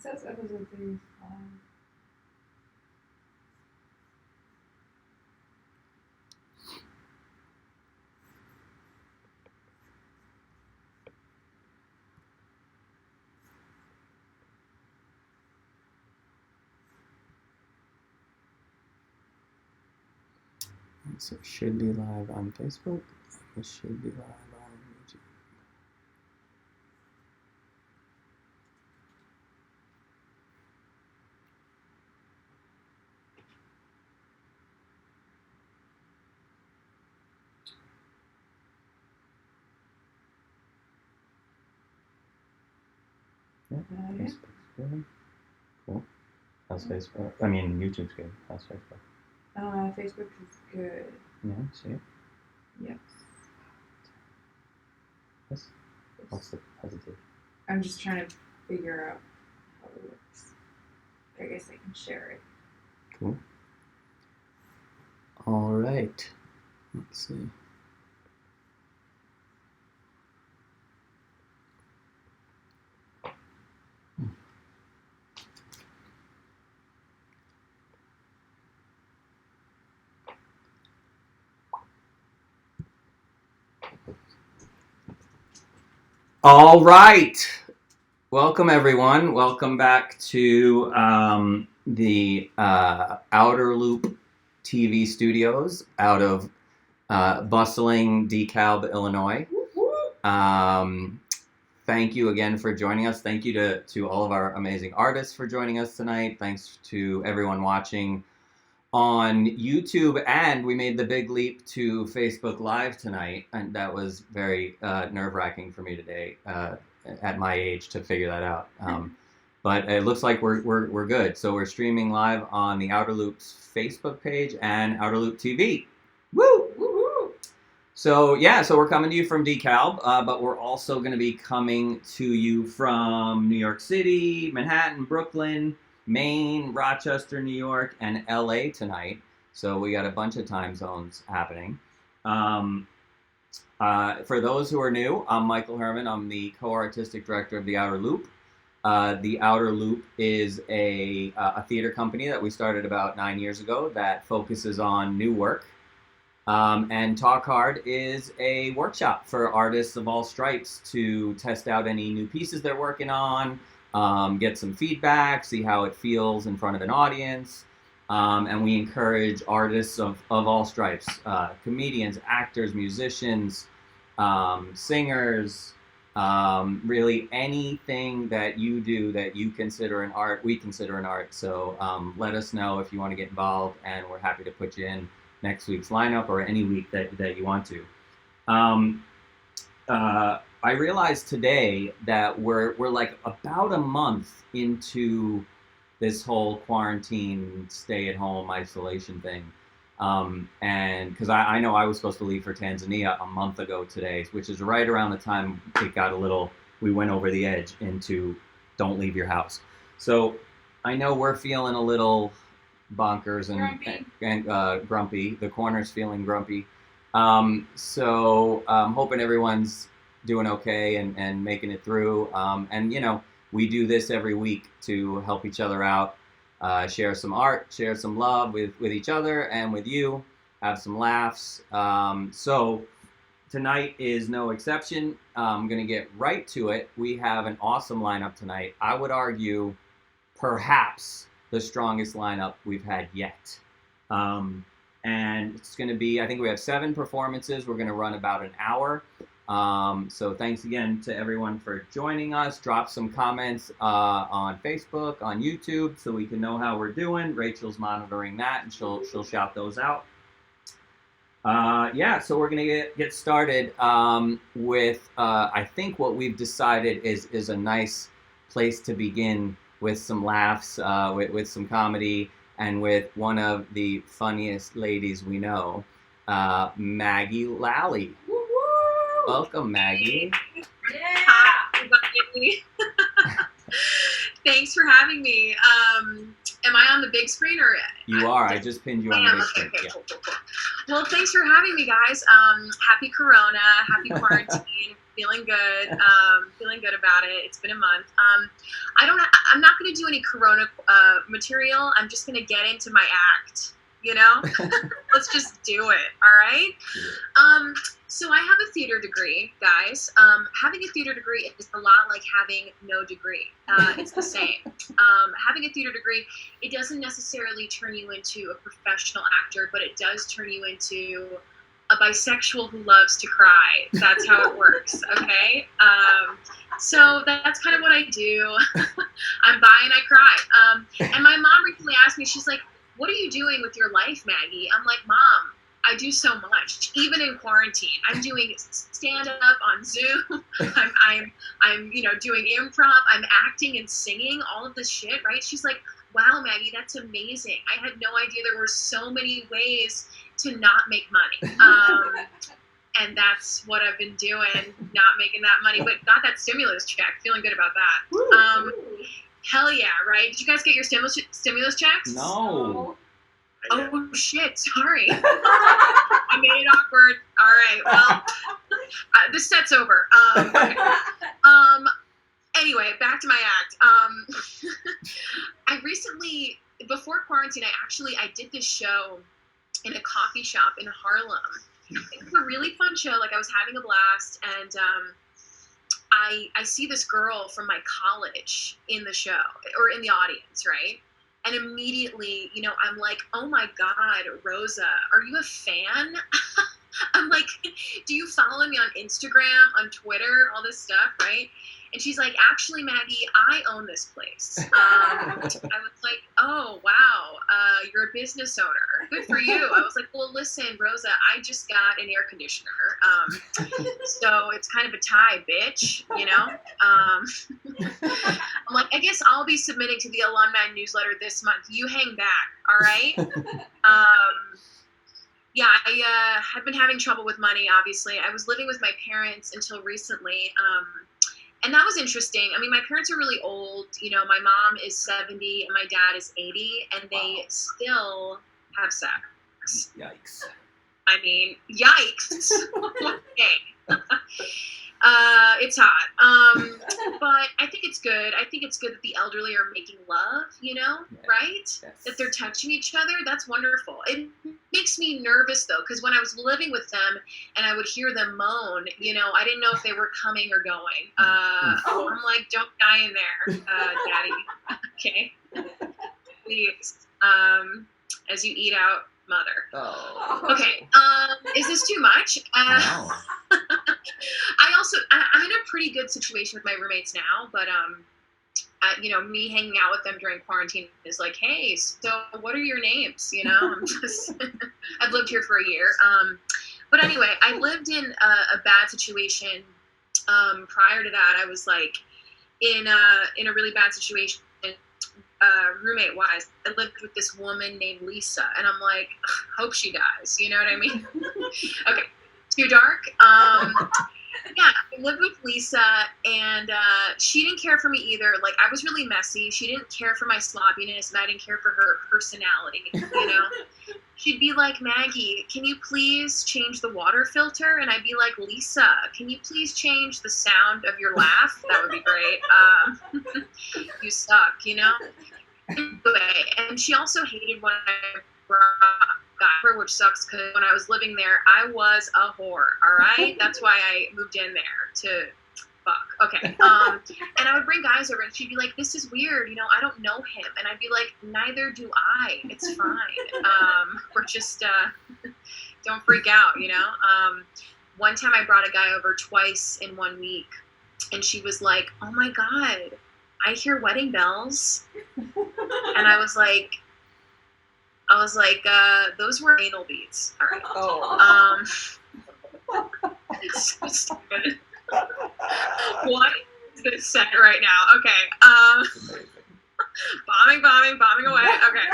says episode 3 is 5. So it should be live on Facebook. It should be live on YouTube. Yeah, Facebook's good. Cool. How's Facebook? I mean, YouTube's good. How's Facebook? Facebook is good. Yeah, see it? Yes. Yes. What's the hesitation? I'm just trying to figure out how it works. I guess I can share it. Cool. All right. Let's see. All right. Welcome, everyone. Welcome back to the Outer Loop TV studios out of bustling DeKalb, Illinois. Thank you again for joining us. Thank you to all of our amazing artists for joining us tonight. Thanks to everyone watching on YouTube, and we made the big leap to Facebook Live tonight, and that was very nerve-wracking for me today at my age to figure that out. But it looks like we're good. So we're streaming live on the Outer Loop's Facebook page and Outer Loop TV. Woo! Woo-hoo! So yeah, so we're coming to you from DeKalb, but we're also going to be coming to you from New York City, Manhattan, Brooklyn, Maine, Rochester, New York, and LA tonight. So we got a bunch of time zones happening. For those who are new, I'm Michael Herman. I'm the co-artistic director of The Outer Loop. The Outer Loop is a theater company that we started about 9 years ago that focuses on new work. And Talk Hard is a workshop for artists of all stripes to test out any new pieces they're working on, get some feedback, see how it feels in front of an audience. And we encourage artists of all stripes, comedians, actors, musicians, singers, really anything that you do that you consider an art, we consider an art. So let us know if you want to get involved, and we're happy to put you in next week's lineup or any week that you want to. I realized today that we're like about a month into this whole quarantine, stay-at-home isolation thing. And because I know I was supposed to leave for Tanzania a month ago today, which is right around the time it got we went over the edge into don't leave your house. So I know we're feeling a little bonkers and grumpy. The corner's feeling grumpy. So I'm hoping everyone's doing okay and making it through. And, you know, we do this every week to help each other out, share some art, share some love with each other and with you, have some laughs. So tonight is no exception. I'm going to get right to it. We have an awesome lineup tonight. I would argue perhaps the strongest lineup we've had yet. And it's going to be, I think we have 7 performances. We're going to run about an hour. So thanks again to everyone for joining us. Drop some comments on Facebook, on YouTube, so we can know how we're doing. Rachel's monitoring that, and she'll shout those out. Yeah, so we're gonna get started with I think what we've decided is a nice place to begin with some laughs, with some comedy, and with one of the funniest ladies we know, Maggie Lally. Welcome, Maggie. Yeah. Hi, everybody. Thanks for having me. Am I on the big screen or? You are. I just pinned you on the big screen. Okay, yeah. Cool. Well, thanks for having me, guys. Happy Corona, happy quarantine. Feeling good. Feeling good about it. It's been a month. I'm not going to do any Corona material. I'm just going to get into my act. You know, let's just do it. All right. So I have a theater degree, guys. Having a theater degree is a lot like having no degree. It's the same. Having a theater degree, it doesn't necessarily turn you into a professional actor, but it does turn you into a bisexual who loves to cry. That's how it works. Okay. So that's kind of what I do. I'm bi and I cry. And my mom recently asked me, she's like, "What are you doing with your life, Maggie?" I'm like, "Mom, I do so much, even in quarantine. I'm doing stand-up on Zoom. I'm doing improv. I'm acting and singing, all of this shit, right?" She's like, "Wow, Maggie, that's amazing. I had no idea there were so many ways to not make money." And that's what I've been doing, not making that money, but got that stimulus check. Feeling good about that. Hell yeah, right? Did you guys get your stimulus checks? No. Oh shit! Sorry, I made it awkward. All right, well, this set's over. Okay. Anyway, back to my act. I recently, before quarantine, I did this show in a coffee shop in Harlem. It was a really fun show. Like, I was having a blast, and I see this girl from my college in the show or in the audience, right? And immediately, I'm like, "Oh my God, Rosa, are you a fan?" I'm like, "Do you follow me on Instagram, on Twitter, all this stuff, right?" And she's like, "Actually, Maggie, I own this place." I was like, "Oh, wow, you're a business owner. Good for you." I was like, "Well, listen, Rosa, I just got an air conditioner. So it's kind of a tie, bitch, I'm like, "I guess I'll be submitting to the alumni newsletter this month. You hang back, all right?" Yeah, I have been having trouble with money, obviously. I was living with my parents until recently. And that was interesting. I mean, my parents are really old. My mom is 70 and my dad is 80, and they still have sex. Yikes. I mean, yikes. Okay. It's hot. But I think it's good. I think it's good that the elderly are making love, right? Yes. That they're touching each other. That's wonderful. It makes me nervous, though, because when I was living with them and I would hear them moan, I didn't know if they were coming or going. I'm like, "Don't die in there, Daddy." Okay? Please. As you eat out, mother. Oh. Okay. Is this too much? No. I'm in a pretty good situation with my roommates now, but me hanging out with them during quarantine is like, "Hey, so what are your names?" I'm just, I've lived here for a year. But anyway, I lived in a bad situation. Prior to that, I was like in a really bad situation. Roommate wise, I lived with this woman named Lisa, and I'm like, hope she dies. You know what I mean? Okay, too dark. Yeah, I lived with Lisa, and she didn't care for me either. Like, I was really messy. She didn't care for my sloppiness, and I didn't care for her personality. She'd be like, "Maggie, can you please change the water filter?" And I'd be like, "Lisa, can you please change the sound of your laugh? That would be great. You suck, Anyway, and she also hated when I got her, which sucks because when I was living there, I was a whore, all right? That's why I moved in there to fuck. Okay. And I would bring guys over, and she'd be like, "This is weird, I don't know him." And I'd be like, "Neither do I. It's fine. We're just, don't freak out, One time I brought a guy over twice in 1 week, and she was like, "Oh my God, I hear wedding bells." And I was like, those were anal beads. All right. Oh. It's so stupid. What is this set right now? Okay. Bombing away. Okay.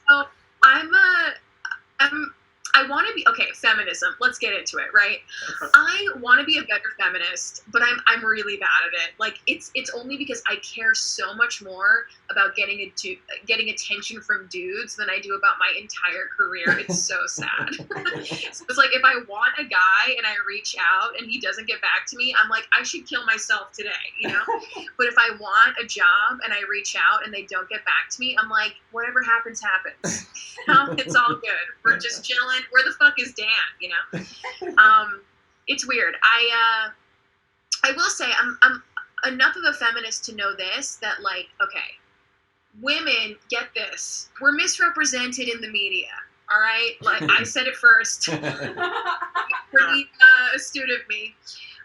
So I want to be, okay, so feminism. Let's get into it, right? I want to be a better feminist, but I'm really bad at it. Like it's only because I care so much more about getting attention from dudes than I do about my entire career. It's so sad. So it's like if I want a guy and I reach out and he doesn't get back to me, I'm like, I should kill myself today, you know? But if I want a job and I reach out and they don't get back to me, I'm like, whatever happens, happens. You know? It's all good. We're just chilling. Where the fuck is Dan, you know? It's weird. I will say I'm enough of a feminist to know this, that like, okay, women, get this, we're misrepresented in the media. All right, like I said it first. Pretty astute of me.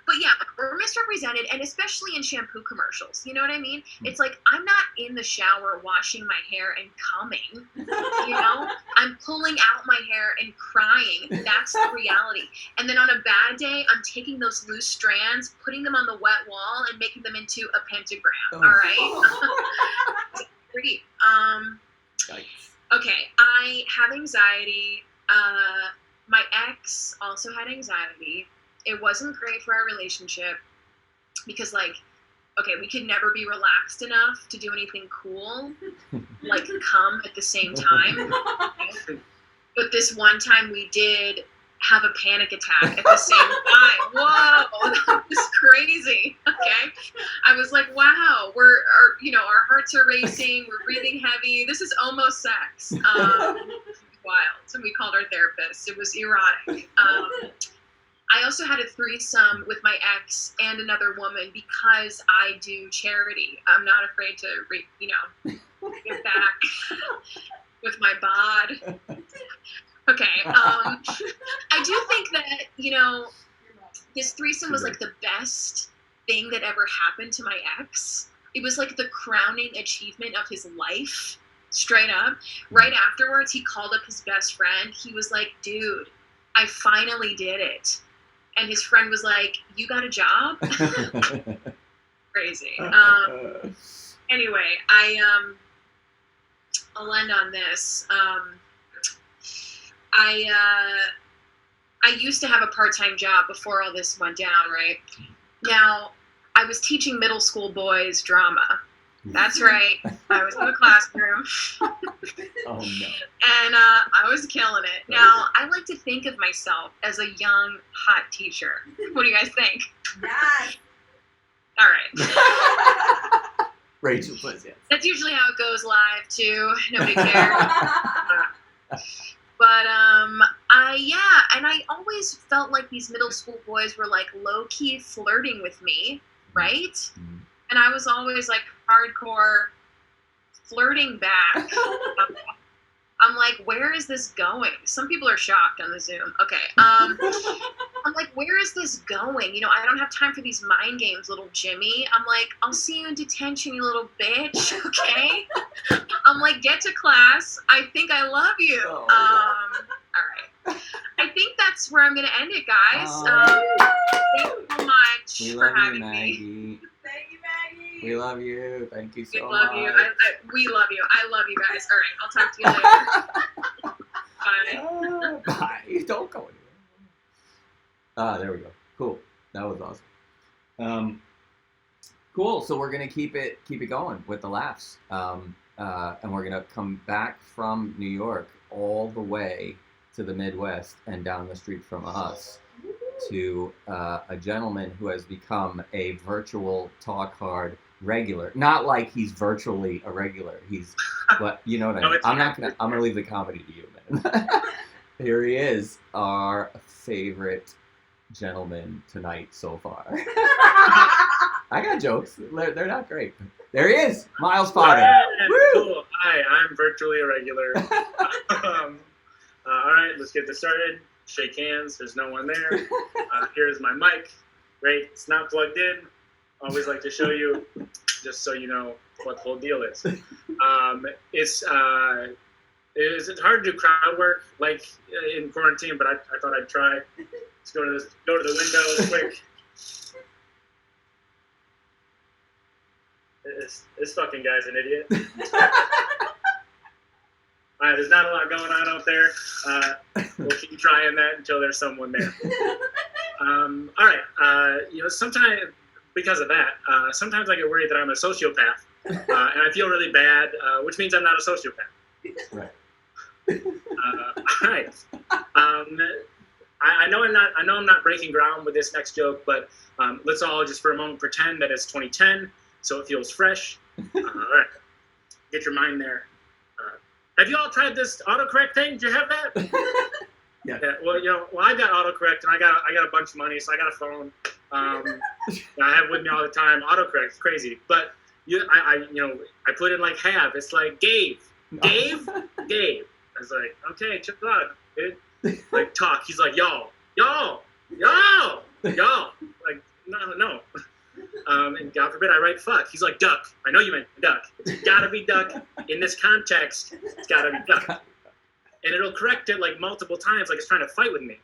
But yeah, we're misrepresented, and especially in shampoo commercials. You know what I mean? It's like I'm not in the shower washing my hair and coming. You know, I'm pulling out my hair and crying. That's the reality. And then on a bad day, I'm taking those loose strands, putting them on the wet wall, and making them into a pentagram. All right. Pretty. Okay, I have anxiety. My ex also had anxiety. It wasn't great for our relationship because, like, okay, we could never be relaxed enough to do anything cool, like come at the same time. But this one time we did have a panic attack at the same time. Whoa, that was crazy. Okay, I was like, wow, our hearts are racing, we're breathing heavy. This is almost sex. Wild. So we called our therapist. It was erotic. I also had a threesome with my ex and another woman because I do charity. I'm not afraid to, give back with my bod. Okay. I do think that, this threesome was like the best thing that ever happened to my ex. It was like the crowning achievement of his life, straight up. Right afterwards, he called up his best friend. He was like, dude, I finally did it. And his friend was like, you got a job? Crazy. Anyway, I'll end on this. I used to have a part-time job before all this went down, right? Now, I was teaching middle school boys drama. That's right. I was in the classroom. Oh, no. And I was killing it. Now, I like to think of myself as a young, hot teacher. What do you guys think? Yes. All right. Rachel says yes. That's usually how it goes live, too. Nobody cares. But, and I always felt like these middle school boys were, like, low-key flirting with me, right? Mm-hmm. And I was always, like, hardcore flirting back. I'm like, where is this going? Some people are shocked on the Zoom. Okay. I'm like, where is this going? I don't have time for these mind games, little Jimmy. I'm like, I'll see you in detention, you little bitch. Okay. I'm like, get to class. I think I love you. All right. I think that's where I'm going to end it, guys. Thank you so much for having me. Thank you, Maggie. We love you. Thank you so much. We love you. We love you. I love you guys. All right. I'll talk to you later. Bye. Bye. Don't go anywhere. There we go. Cool. That was awesome. Cool. So we're gonna keep it going with the laughs. And we're gonna come back from New York all the way to the Midwest and down the street from us to a gentleman who has become a virtual Talk Hard regular. Not like he's virtually a regular. He's, but you know what I mean. I'm gonna leave the comedy to you, man. Here he is, our favorite gentleman tonight so far. I got jokes. They're not great. There he is, Miles Potter. Cool. Hi, I'm virtually a regular. All right, let's get this started. Shake hands. There's no one there. Here's my mic. Great. It's not plugged in. Always like to show you, just so you know what the whole deal is. It's hard to do crowd work like in quarantine, but I thought I'd try. Let's go to the window quick. This fucking guy's an idiot. There's not a lot going on out there. We'll keep trying that until there's someone there. All right. Sometimes because of that, sometimes I get worried that I'm a sociopath, and I feel really bad, which means I'm not a sociopath. Right. All right. I know I'm not breaking ground with this next joke, but let's all just for a moment pretend that it's 2010, so it feels fresh. All right. Get your mind there. Have you all tried this autocorrect thing? Do you have that? Yeah. Well, I got autocorrect, and I got a bunch of money, so I got a phone. I have it with me all the time. Autocorrect is crazy, but I put in like have. It's like Gabe. I was like, okay, check it out, dude. Like talk. He's like, y'all. Like no. And God forbid I write fuck. He's like, duck. I know you meant duck. It's gotta be duck. In this context, it's gotta be duck. And it'll correct it like multiple times, like it's trying to fight with me.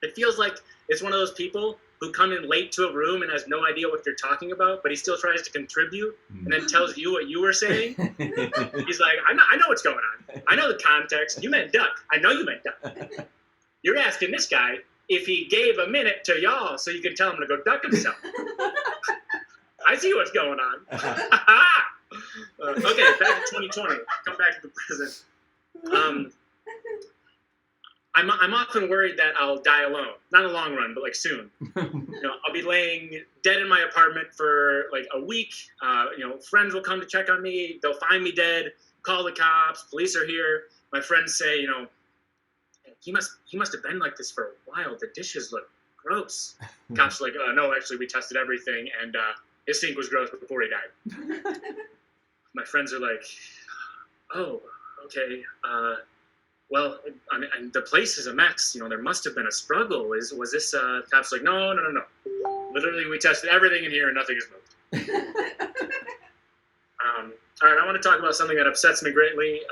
It feels like it's one of those people who come in late to a room and has no idea what you're talking about, but he still tries to contribute and then tells you what you were saying. He's like, I know what's going on. I know the context. You meant duck. I know you meant duck. You're asking this guy if he gave a minute to y'all so you can tell him to go duck himself. I see what's going on. Okay, back to 2020. Come back to the present. I'm often worried that I'll die alone. Not in the long run, but like soon. I'll be laying dead in my apartment for like a week. Friends will come to check on me. They'll find me dead, call the cops, police are here. My friends say, he must have been like this for a while. The dishes look gross. Cops are like, no, actually we tested everything and his sink was gross before he died. My friends are like, oh, okay. Well, I mean, the place is a mess. There must have been a struggle. Was this? Cops like, no. Literally, we tested everything in here and nothing is moved. All right, I want to talk about something that upsets me greatly.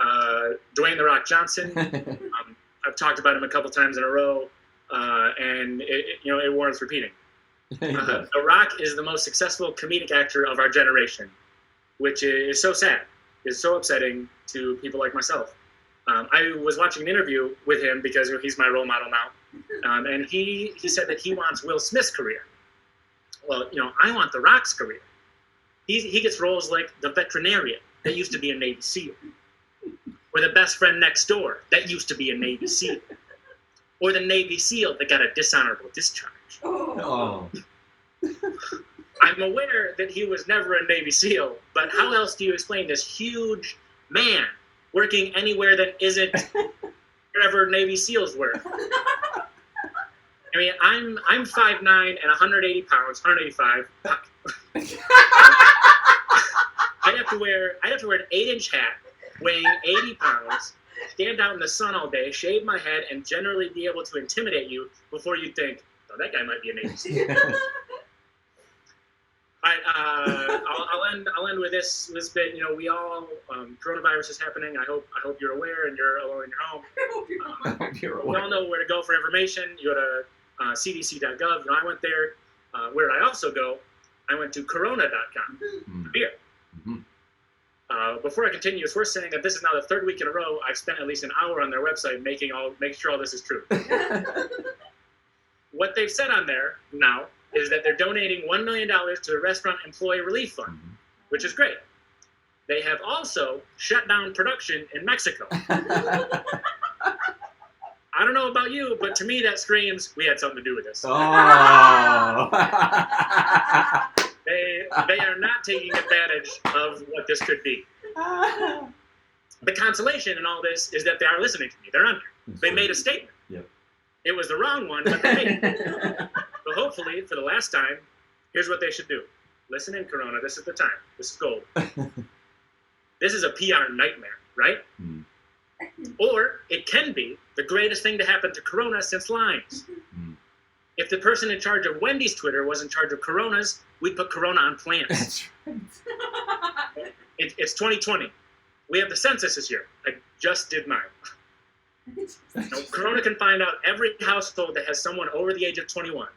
Dwayne "The Rock" Johnson. I've talked about him a couple times in a row, and it warrants repeating. The Rock is the most successful comedic actor of our generation, which is so sad. It's so upsetting to people like myself. I was watching an interview with him because he's my role model now, and he said that he wants Will Smith's career. Well, I want The Rock's career. He gets roles like the veterinarian that used to be a Navy SEAL, or the best friend next door that used to be a Navy SEAL, or the Navy SEAL that got a dishonorable discharge. Oh. I'm aware that he was never a Navy SEAL, but how else do you explain this huge man working anywhere that isn't wherever Navy SEALs were? I mean, I'm 5'9" and 180 pounds, 185. I'd have to wear an 8-inch hat, weighing 80 pounds, stand out in the sun all day, shave my head, and generally be able to intimidate you before you think, oh, that guy might be a Navy SEAL. All right, I'll end with this bit. We all coronavirus is happening. I hope you're aware and you're alone in your home. We all know where to go for information. You go to cdc.gov. I went there. Where did I also go? I went to corona.com for beer. Mm-hmm. Before I continue, it's worth saying that this is now the third week in a row I've spent at least an hour on their website making sure all this is true. What they've said on there now is that they're donating $1 million to the Restaurant Employee Relief Fund, which is great. They have also shut down production in Mexico. I don't know about you, but to me that screams we had something to do with this. Oh. They are not taking advantage of what this could be. The consolation in all this is that they are listening to me. They're on here. They made a statement. Yep. It was the wrong one, but they made it. So hopefully, for the last time, here's what they should do. Listen in, Corona. This is the time. This is gold. This is a PR nightmare, right? Mm. Or it can be the greatest thing to happen to Corona since Limes. Mm. If the person in charge of Wendy's Twitter was in charge of Coronas, we'd put Corona on plants. That's right. It's 2020. We have the census this year. I just did mine. Corona can find out every household that has someone over the age of 21.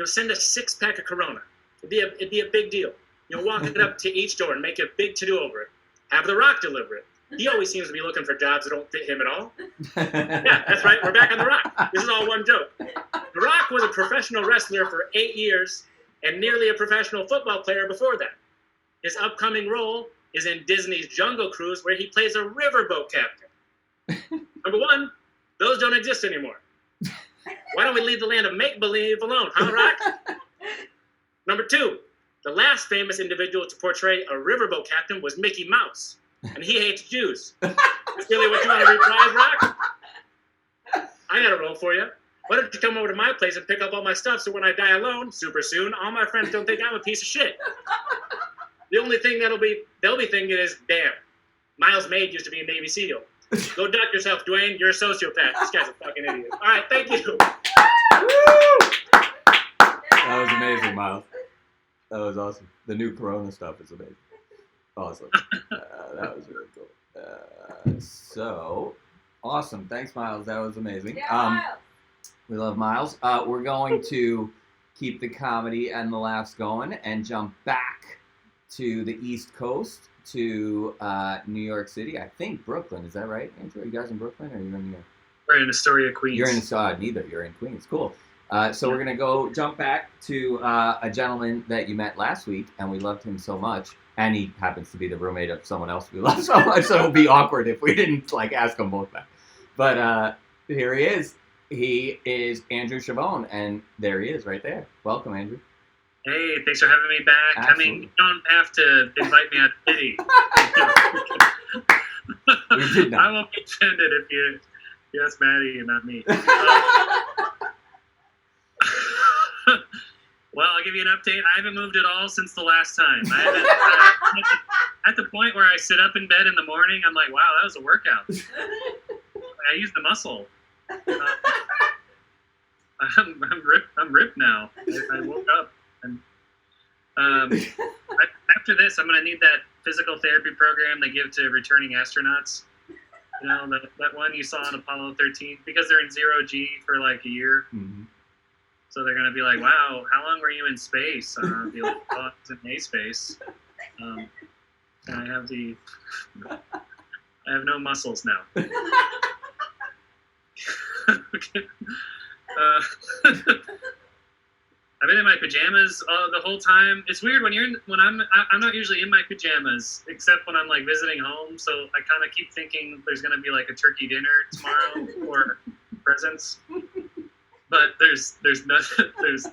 Send a 6-pack of Corona. It'd be a big deal. Walk it up to each door and make a big to-do over it. Have The Rock deliver it. He always seems to be looking for jobs that don't fit him at all. Yeah, that's right. We're back on The Rock. This is all one joke. The Rock was a professional wrestler for 8 years and nearly a professional football player before that. His upcoming role is in Disney's Jungle Cruise, where he plays a riverboat captain. Number one, those don't exist anymore. Why don't we leave the land of make-believe alone, huh, Rock? Number two, the last famous individual to portray a riverboat captain was Mickey Mouse, and he hates Jews. That's really what you want to reprise, Rock? I got a role for you. Why don't you come over to my place and pick up all my stuff so when I die alone, super soon, all my friends don't think I'm a piece of shit. The only thing they'll be thinking is, damn, Miles Maid used to be a Navy SEAL. Go duck yourself, Dwayne. You're a sociopath. This guy's a fucking idiot. All right, thank you. That was amazing, Miles. That was awesome. The new Corona stuff is amazing. Awesome. That was really cool. So, awesome. Thanks, Miles. That was amazing. Yeah, Miles. We love Miles. We're going to keep the comedy and the laughs going and jump back to the East Coast, to New York City. I think Brooklyn. Is that right, Andrew? Are you guys in Brooklyn or are you in New York? We're in Astoria, Queens. You're in neither. You're in Queens. Cool. So we're going to jump back to a gentleman that you met last week, and we loved him so much. And he happens to be the roommate of someone else we love so much, so it would be awkward if we didn't ask them both back. But here he is. He is Andrew Chavone, and there he is right there. Welcome, Andrew. Hey, thanks for having me back. Absolutely. I mean, you don't have to invite me on City. We did not. I won't be offended if you ask Maddie and not me. Well, I'll give you an update. I haven't moved at all since the last time. I haven't, at the point where I sit up in bed in the morning, I'm like, wow, that was a workout. I used the muscle. I'm ripped now. I woke up. And after this, I'm going to need that physical therapy program they give to returning astronauts. You know, that one you saw on Apollo 13, because they're in 0G for like a year. Mm-hmm. So they're going to be like, wow, how long were you in space? I'll be like, oh, I was in space. And I have no muscles now. Okay. I've been in my pajamas the whole time. It's weird when I'm not usually in my pajamas except when I'm like visiting home. So I kind of keep thinking there's gonna be like a turkey dinner tomorrow or presents. But there's nothing. There's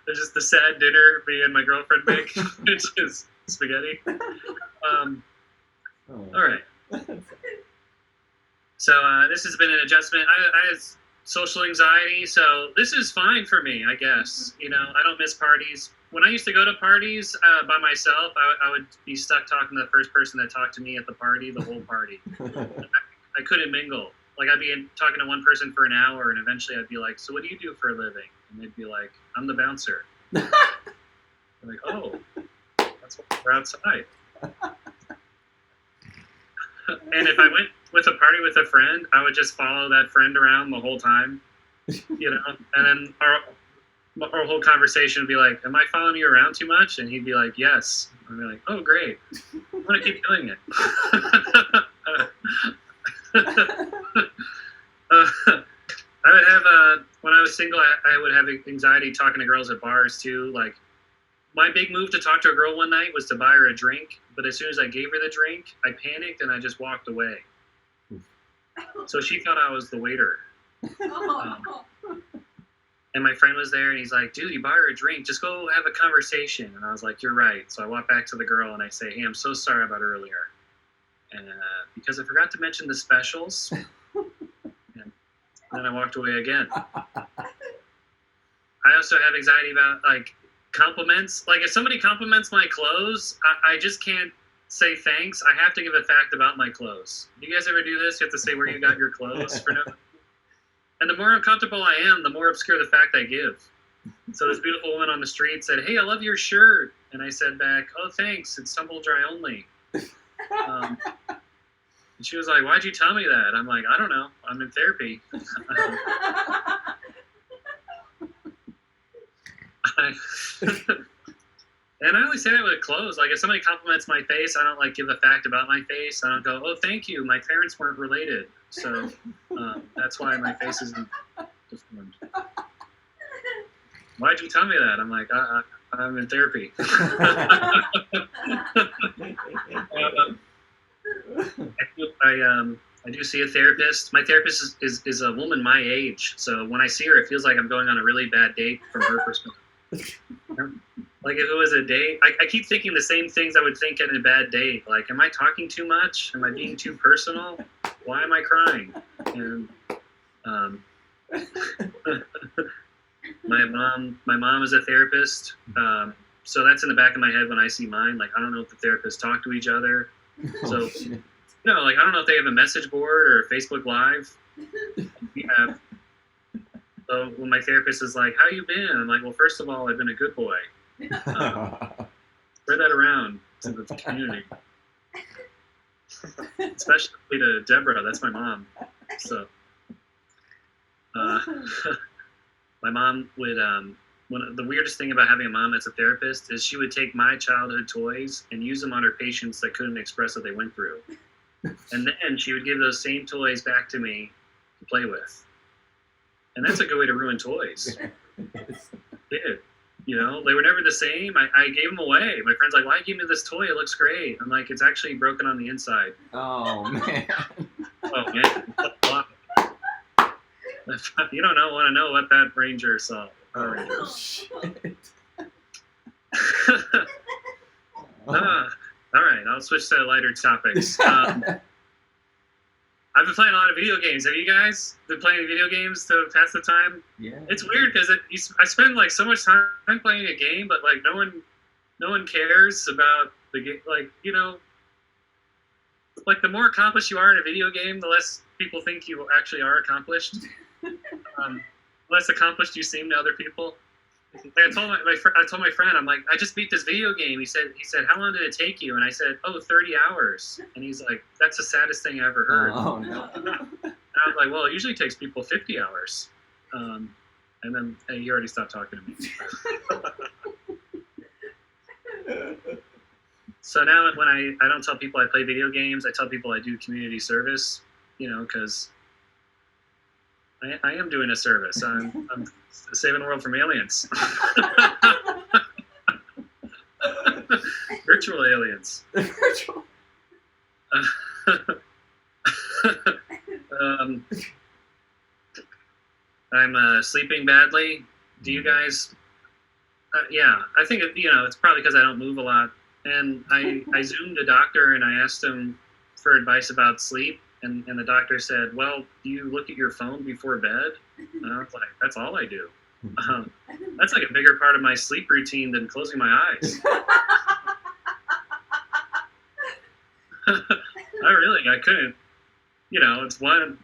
just the sad dinner me and my girlfriend make, which is spaghetti. All right. So this has been an adjustment. I had social anxiety, so this is fine for me, I guess. You know, I don't miss parties. When I used to go to parties by myself, I would be stuck talking to the first person that talked to me at the party, the whole party. I couldn't mingle. Like, I'd be talking to one person for an hour, and eventually I'd be like, so what do you do for a living? And they'd be like, I'm the bouncer. I'm like, oh, that's why we're outside. And if I went with a party with a friend, I would just follow that friend around the whole time, you know, and then our whole conversation would be like, am I following you around too much? And he'd be like, yes. I'd be like, oh, great. I want to keep doing it. I would have, when I was single, I would have anxiety talking to girls at bars too. Like, my big move to talk to a girl one night was to buy her a drink, but as soon as I gave her the drink, I panicked and I just walked away. So she thought I was the waiter. And my friend was there and he's like, dude, you buy her a drink, just go have a conversation. And I was like, you're right. So I walk back to the girl and I say, hey, I'm so sorry about earlier. And because I forgot to mention the specials. And then I walked away again. I also have anxiety about like compliments. Like, if somebody compliments my clothes, I just can't say thanks. I have to give a fact about my clothes. Do you guys ever do this? You have to say where you got your clothes for no. And the more uncomfortable I am, the more obscure the fact I give. So this beautiful woman on the street said, hey, I love your shirt. And I said back, oh, thanks. It's tumble dry only. And she was like, why'd you tell me that? I'm like, I don't know. I'm in therapy. And I only say that with clothes. Like, if somebody compliments my face, I don't, like, give a fact about my face. I don't go, oh, thank you. My parents weren't related. So that's why my face isn't deformed. Why'd you tell me that? I'm like, I'm in therapy. I do see a therapist. My therapist is a woman my age. So when I see her, it feels like I'm going on a really bad date from her perspective. Like, if it was a date, I keep thinking the same things I would think in a bad date. Like, am I talking too much? Am I being too personal? Why am I crying? And my mom is a therapist. So that's in the back of my head when I see mine. Like, I don't know if the therapists talk to each other. So, like, I don't know if they have a message board or a Facebook Live. We have. So when my therapist is like, how you been? I'm like, well, first of all, I've been a good boy. Spread that around to the community. Especially to Deborah, that's my mom. So my mom would, the weirdest thing about having a mom that's a therapist is she would take my childhood toys and use them on her patients that couldn't express what they went through. And then she would give those same toys back to me to play with. And that's a good way to ruin toys. Dude, they were never the same. I gave them away. My friend's like, why give me this toy? It looks great. I'm like, it's actually broken on the inside. Oh, man. Oh, man. You don't want to know what that ranger saw. Oh, shit. All right, I'll switch to lighter topics. I've been playing a lot of video games. Have you guys been playing video games to pass the time? Yeah. It's weird because I spend like so much time playing a game, but like no one cares about the game. Like, like the more accomplished you are in a video game, the less people think you actually are accomplished. Less accomplished you seem to other people. Like, I told my friend, I'm like, I just beat this video game. He said, how long did it take you? And I said, 30 hours. And he's like, that's the saddest thing I ever heard. Oh, no. And I was like, well, it usually takes people 50 hours. And then he already stopped talking to me. So now when I don't tell people I play video games, I tell people I do community service, because I am doing a service. I'm saving the world from aliens. Virtual aliens. I'm sleeping badly. Do you guys? Yeah, I think it's probably because I don't move a lot. And I Zoomed a doctor and I asked him for advice about sleep. And the doctor said, well, do you look at your phone before bed? And I was like, that's all I do. That's like a bigger part of my sleep routine than closing my eyes. I couldn't,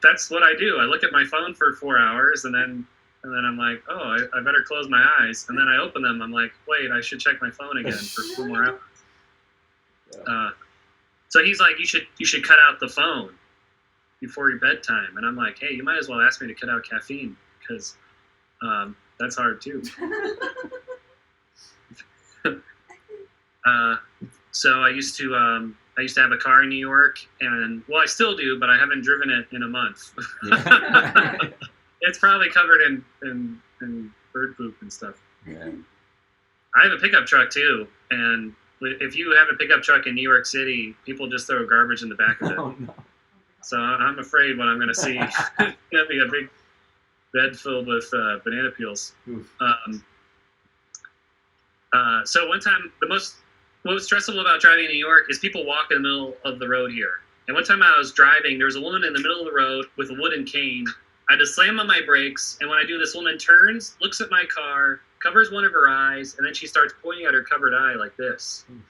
that's what I do. I look at my phone for 4 hours and then I'm like, oh, I better close my eyes. And then I open them. I'm like, wait, I should check my phone again for 4 more hours. So he's like, you should cut out the phone before your bedtime. And I'm like, hey, you might as well ask me to cut out caffeine because that's hard too. So I used to have a car in New York, and well, I still do, but I haven't driven it in a month. It's probably covered in bird poop and stuff. Yeah. I have a pickup truck too, and if you have a pickup truck in New York City, people just throw garbage in the back of it. Oh, no. So I'm afraid what I'm going to see is going to be a big bed filled with banana peels. So one time, what was stressful about driving in New York is people walk in the middle of the road here. And one time I was driving, there was a woman in the middle of the road with a wooden cane. I had to slam on my brakes, and when I do, this woman turns, looks at my car, covers one of her eyes, and then she starts pointing at her covered eye like this. And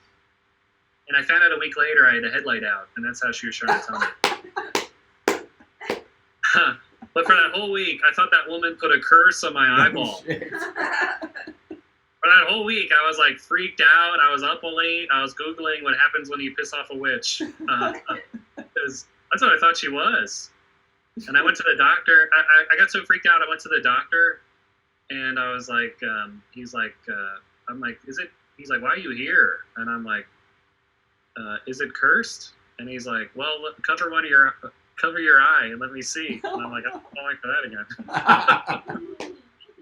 I found out a week later I had a headlight out, and that's how she was trying to tell me. But for that whole week, I thought that woman put a curse on my eyeball. For that whole week, I was like freaked out. I was up late. I was Googling what happens when you piss off a witch. Because that's what I thought she was. And I went to the doctor. I got so freaked out, I went to the doctor. And I was like, he's like, I'm like, is he's like, why are you here? And I'm like, is it cursed? And he's like, well, cover your eye and let me see. And I'm like, I'm falling for that again.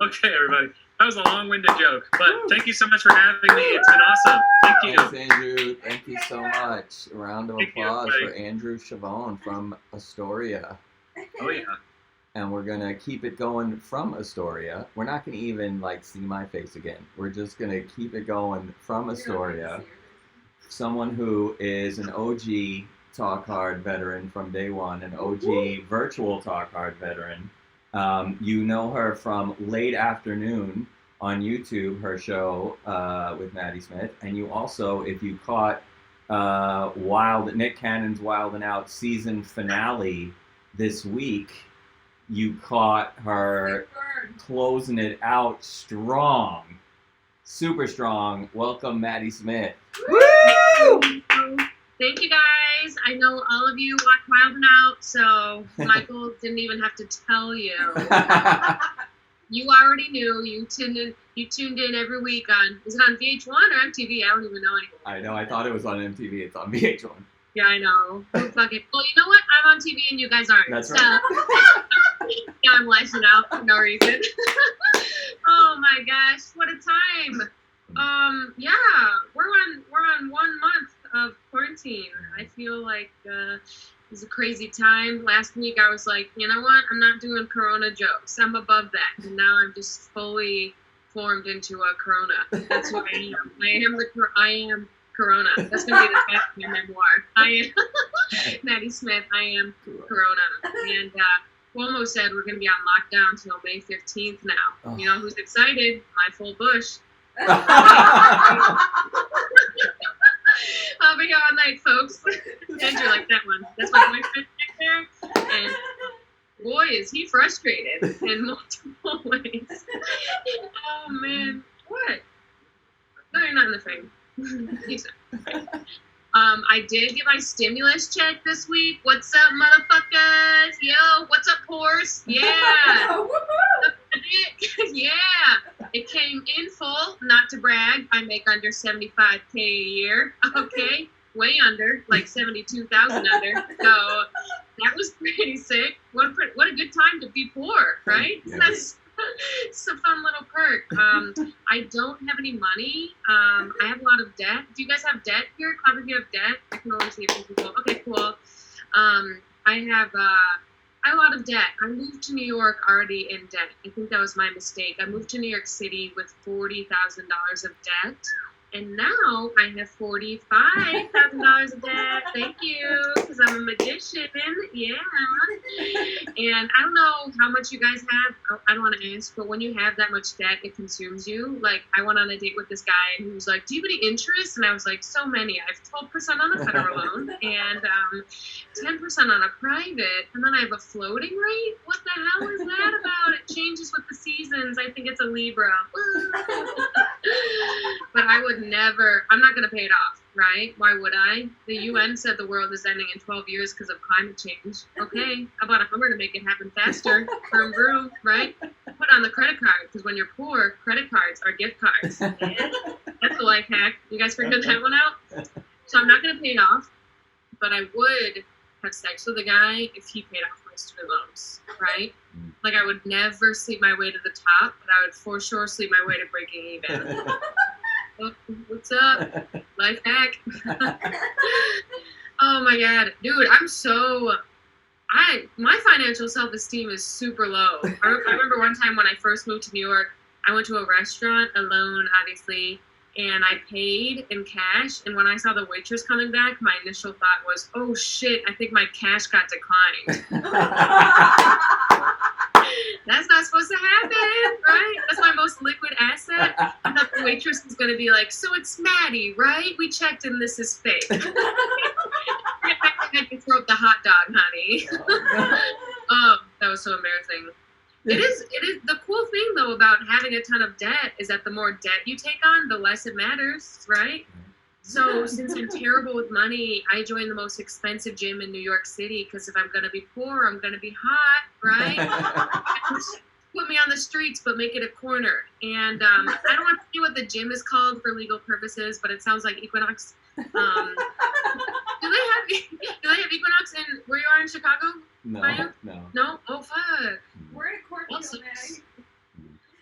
Okay, everybody. That was a long-winded joke, but thank you so much for having me. It's been awesome. Thank you. Thanks, Andrew. Thank you so much. A round of Thank you, applause everybody. for Andrew Chavone from Astoria. Oh, yeah. And we're going to keep it going from Astoria. We're not going to even, like, see my face again. We're just going to keep it going from Astoria. Someone who is an OG Talk Hard veteran from day one, an OG virtual Talk Hard veteran. You know her from Late Afternoon on YouTube, her show with Maddie Smith. And you also, if you caught Nick Cannon's Wild and Out season finale this week, you caught her closing it out strong. Super strong. Welcome, Maddie Smith. Woo! Thank you, guys. I know all of you watch Wild and Out, so Michael didn't even have to tell you. You already knew. You tuned in every week on, is it on VH1 or MTV? I don't even know anymore. I know. I thought it was on MTV. It's on VH1. Yeah, I know. Oh, fuck it. Well, you know what? I'm on TV and you guys aren't. That's so. right. Yeah, I'm lashing out for no reason. Oh my gosh, what a time. Yeah, we're on 1 month of quarantine. I feel like it's a crazy time. Last week I was like, you know what? I'm not doing Corona jokes. I'm above that. And now I'm just fully formed into a Corona. That's what I am. I am Corona. That's gonna be the title of my memoir. I am Maddie Smith. I am Corona. And Cuomo said we're gonna be on lockdown till May 15th now. Oh. You know who's excited? My full bush. I'll be here all night, folks. Andrew like that one. That's my boyfriend back there. And boy, is he frustrated in multiple ways. Oh, man. What? No, you're not in the frame. He's not. I did get my stimulus check this week. What's up, motherfuckers? Yo, what's up, horse? Yeah. Yeah. It came in full, not to brag. I make under $75K a year. Okay. Way under, like 72,000 under. So that was pretty sick. What a good time to be poor, right? Yeah. That's it's a fun little perk. I don't have any money. I have a lot of debt. Do you guys have debt here? Club, if you have debt, I can always see if people. Okay, cool. I have a lot of debt. I moved to New York already in debt. I think that was my mistake. I moved to New York City with $40,000 of debt. And now I have $45,000 of debt. Thank you, because I'm a magician. Yeah. And I don't know how much you guys have. I don't want to ask, but when you have that much debt, it consumes you. Like, I went on a date with this guy, and he was like, do you have any interest? And I was like, so many. I have 12% on a federal loan and 10% on a private. And then I have a floating rate. What the hell is that about? It changes with the seasons. I think it's a Libra. But I would never, I'm not going to pay it off, right? Why would I? The UN said the world is ending in 12 years because of climate change. Okay, how about a Hummer to make it happen faster? Vroom, vroom, right? Put on the credit card, because when you're poor, credit cards are gift cards. That's a life hack. You guys figured that one out? So I'm not going to pay it off, but I would have sex with a guy if he paid off my student loans, right? Like, I would never sleep my way to the top, but I would for sure sleep my way to breaking even. Oh, what's up? Life hack. Oh my god, dude, my financial self-esteem is super low. I remember one time when I first moved to New York, I went to a restaurant alone, obviously, and I paid in cash, and when I saw the waitress coming back, my initial thought was, oh shit, I think my cash got declined. That's not supposed to happen, right? That's my most liquid asset. I thought the waitress was going to be like, so it's Maddie, right? We checked and this is fake. I had to throw up the hot dog, honey. Oh, that was so embarrassing. It is. The cool thing, though, about having a ton of debt is that the more debt you take on, the less it matters, right? So since I'm terrible with money, I joined the most expensive gym in New York City because if I'm going to be poor, I'm going to be hot, right? put me on the streets, but make it a corner. And I don't want to see what the gym is called for legal purposes, but it sounds like Equinox. Do they have Equinox in where you are in Chicago? No, Maya? no. No? Oh, fuck. We're in a cornfield, Also- Maddie.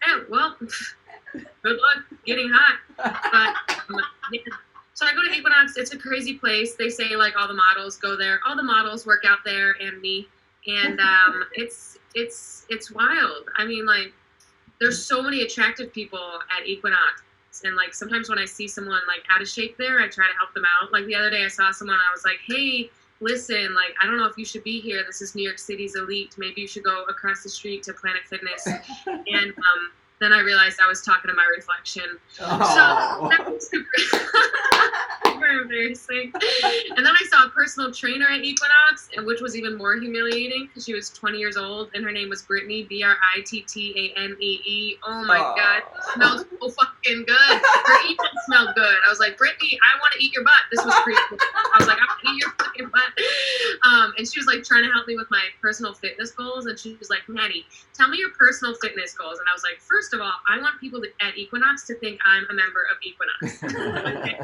Yeah, well, good luck getting hot. But, yeah. So I go to Equinox. It's a crazy place. They say, like, all the models go there. All the models work out there and me. And it's wild. I mean, like, there's so many attractive people at Equinox. And, like, sometimes when I see someone, like, out of shape there, I try to help them out. Like, the other day I saw someone, I was like, hey, listen, like, I don't know if you should be here. This is New York City's elite. Maybe you should go across the street to Planet Fitness. And then I realized I was talking to my reflection. Oh. So that was super embarrassing. And then I saw a personal trainer at Equinox, which was even more humiliating because she was 20 years old and her name was Brittany, Brittanee. Oh my God. Smelled so fucking good. Her email smelled good. I was like, Brittany, I want to eat your butt. This was pretty cool. I was like, I want to eat your fucking butt. And she was like trying to help me with my personal fitness goals. And she was like, Maddie, tell me your personal fitness goals. And I was like, first of all, I want people at Equinox to think I'm a member of Equinox. Okay?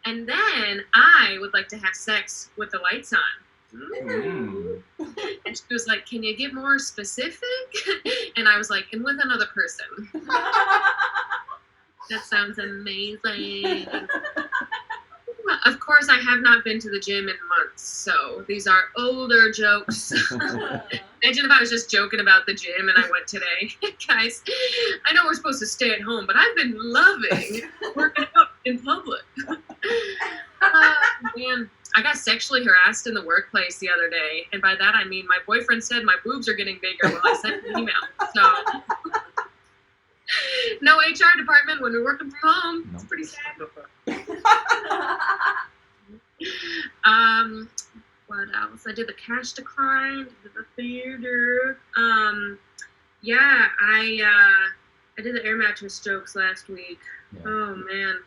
And then I would like to have sex with the lights on. Mm. And she was like, can you get more specific? And I was like, and with another person. That sounds amazing. Of course, I have not been to the gym in months, so these are older jokes. Imagine if I was just joking about the gym and I went today. Guys, I know we're supposed to stay at home, but I've been loving working out in public. Man, I got sexually harassed in the workplace the other day, and by that I mean my boyfriend said my boobs are getting bigger while I sent an email. So, no HR department when we're working from home. It's pretty sad. What else? I did the cash decline, did the theater. Yeah, I did the air mattress jokes last week. Yeah. Oh man.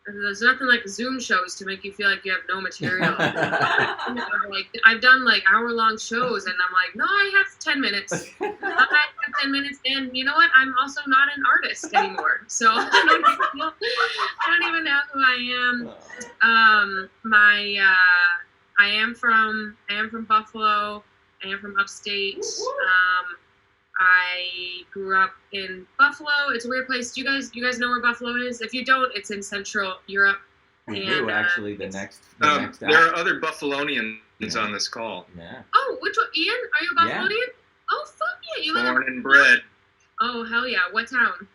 There's nothing like Zoom shows to make you feel like you have no material. Like I've done like hour-long shows, and I'm like, no, I have 10 minutes. I have 10 minutes, and you know what? I'm also not an artist anymore, so I don't even know who I am. I am from Buffalo. I am from upstate. I grew up in Buffalo. It's a weird place. Do you guys know where Buffalo is? If you don't, it's in Central Europe. We And, do actually. The next There are other Buffalonians on this call. Yeah. Oh, which one? Ian? Are you a Buffalonian? Oh, fuck yeah. You live Born and bred. Oh, hell yeah. What town?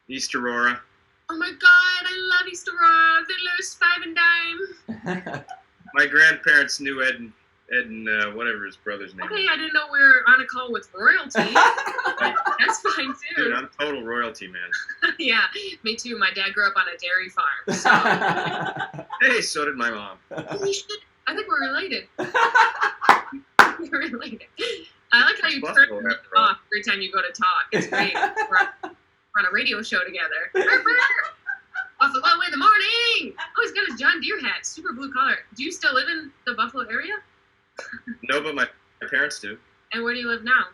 East Aurora. Oh my God, I love East Aurora. Fiddlers, Five and Dime. My grandparents knew Ed and whatever his brother's name Okay, is. I didn't know we were on a call with royalty. But that's fine too. Dude, I'm total royalty, man. Yeah, me too. My dad grew up on a dairy farm. So Hey, so did my mom. we should, I think we're related. We're related. I like how you It's turn Buffalo, me after all. off every time you go to talk. It's great. We're on a radio show together. Buffalo in the morning. Oh, he's got his John Deere hat, super blue collar. Do you still live in the Buffalo area? No, but my parents do. And where do you live now?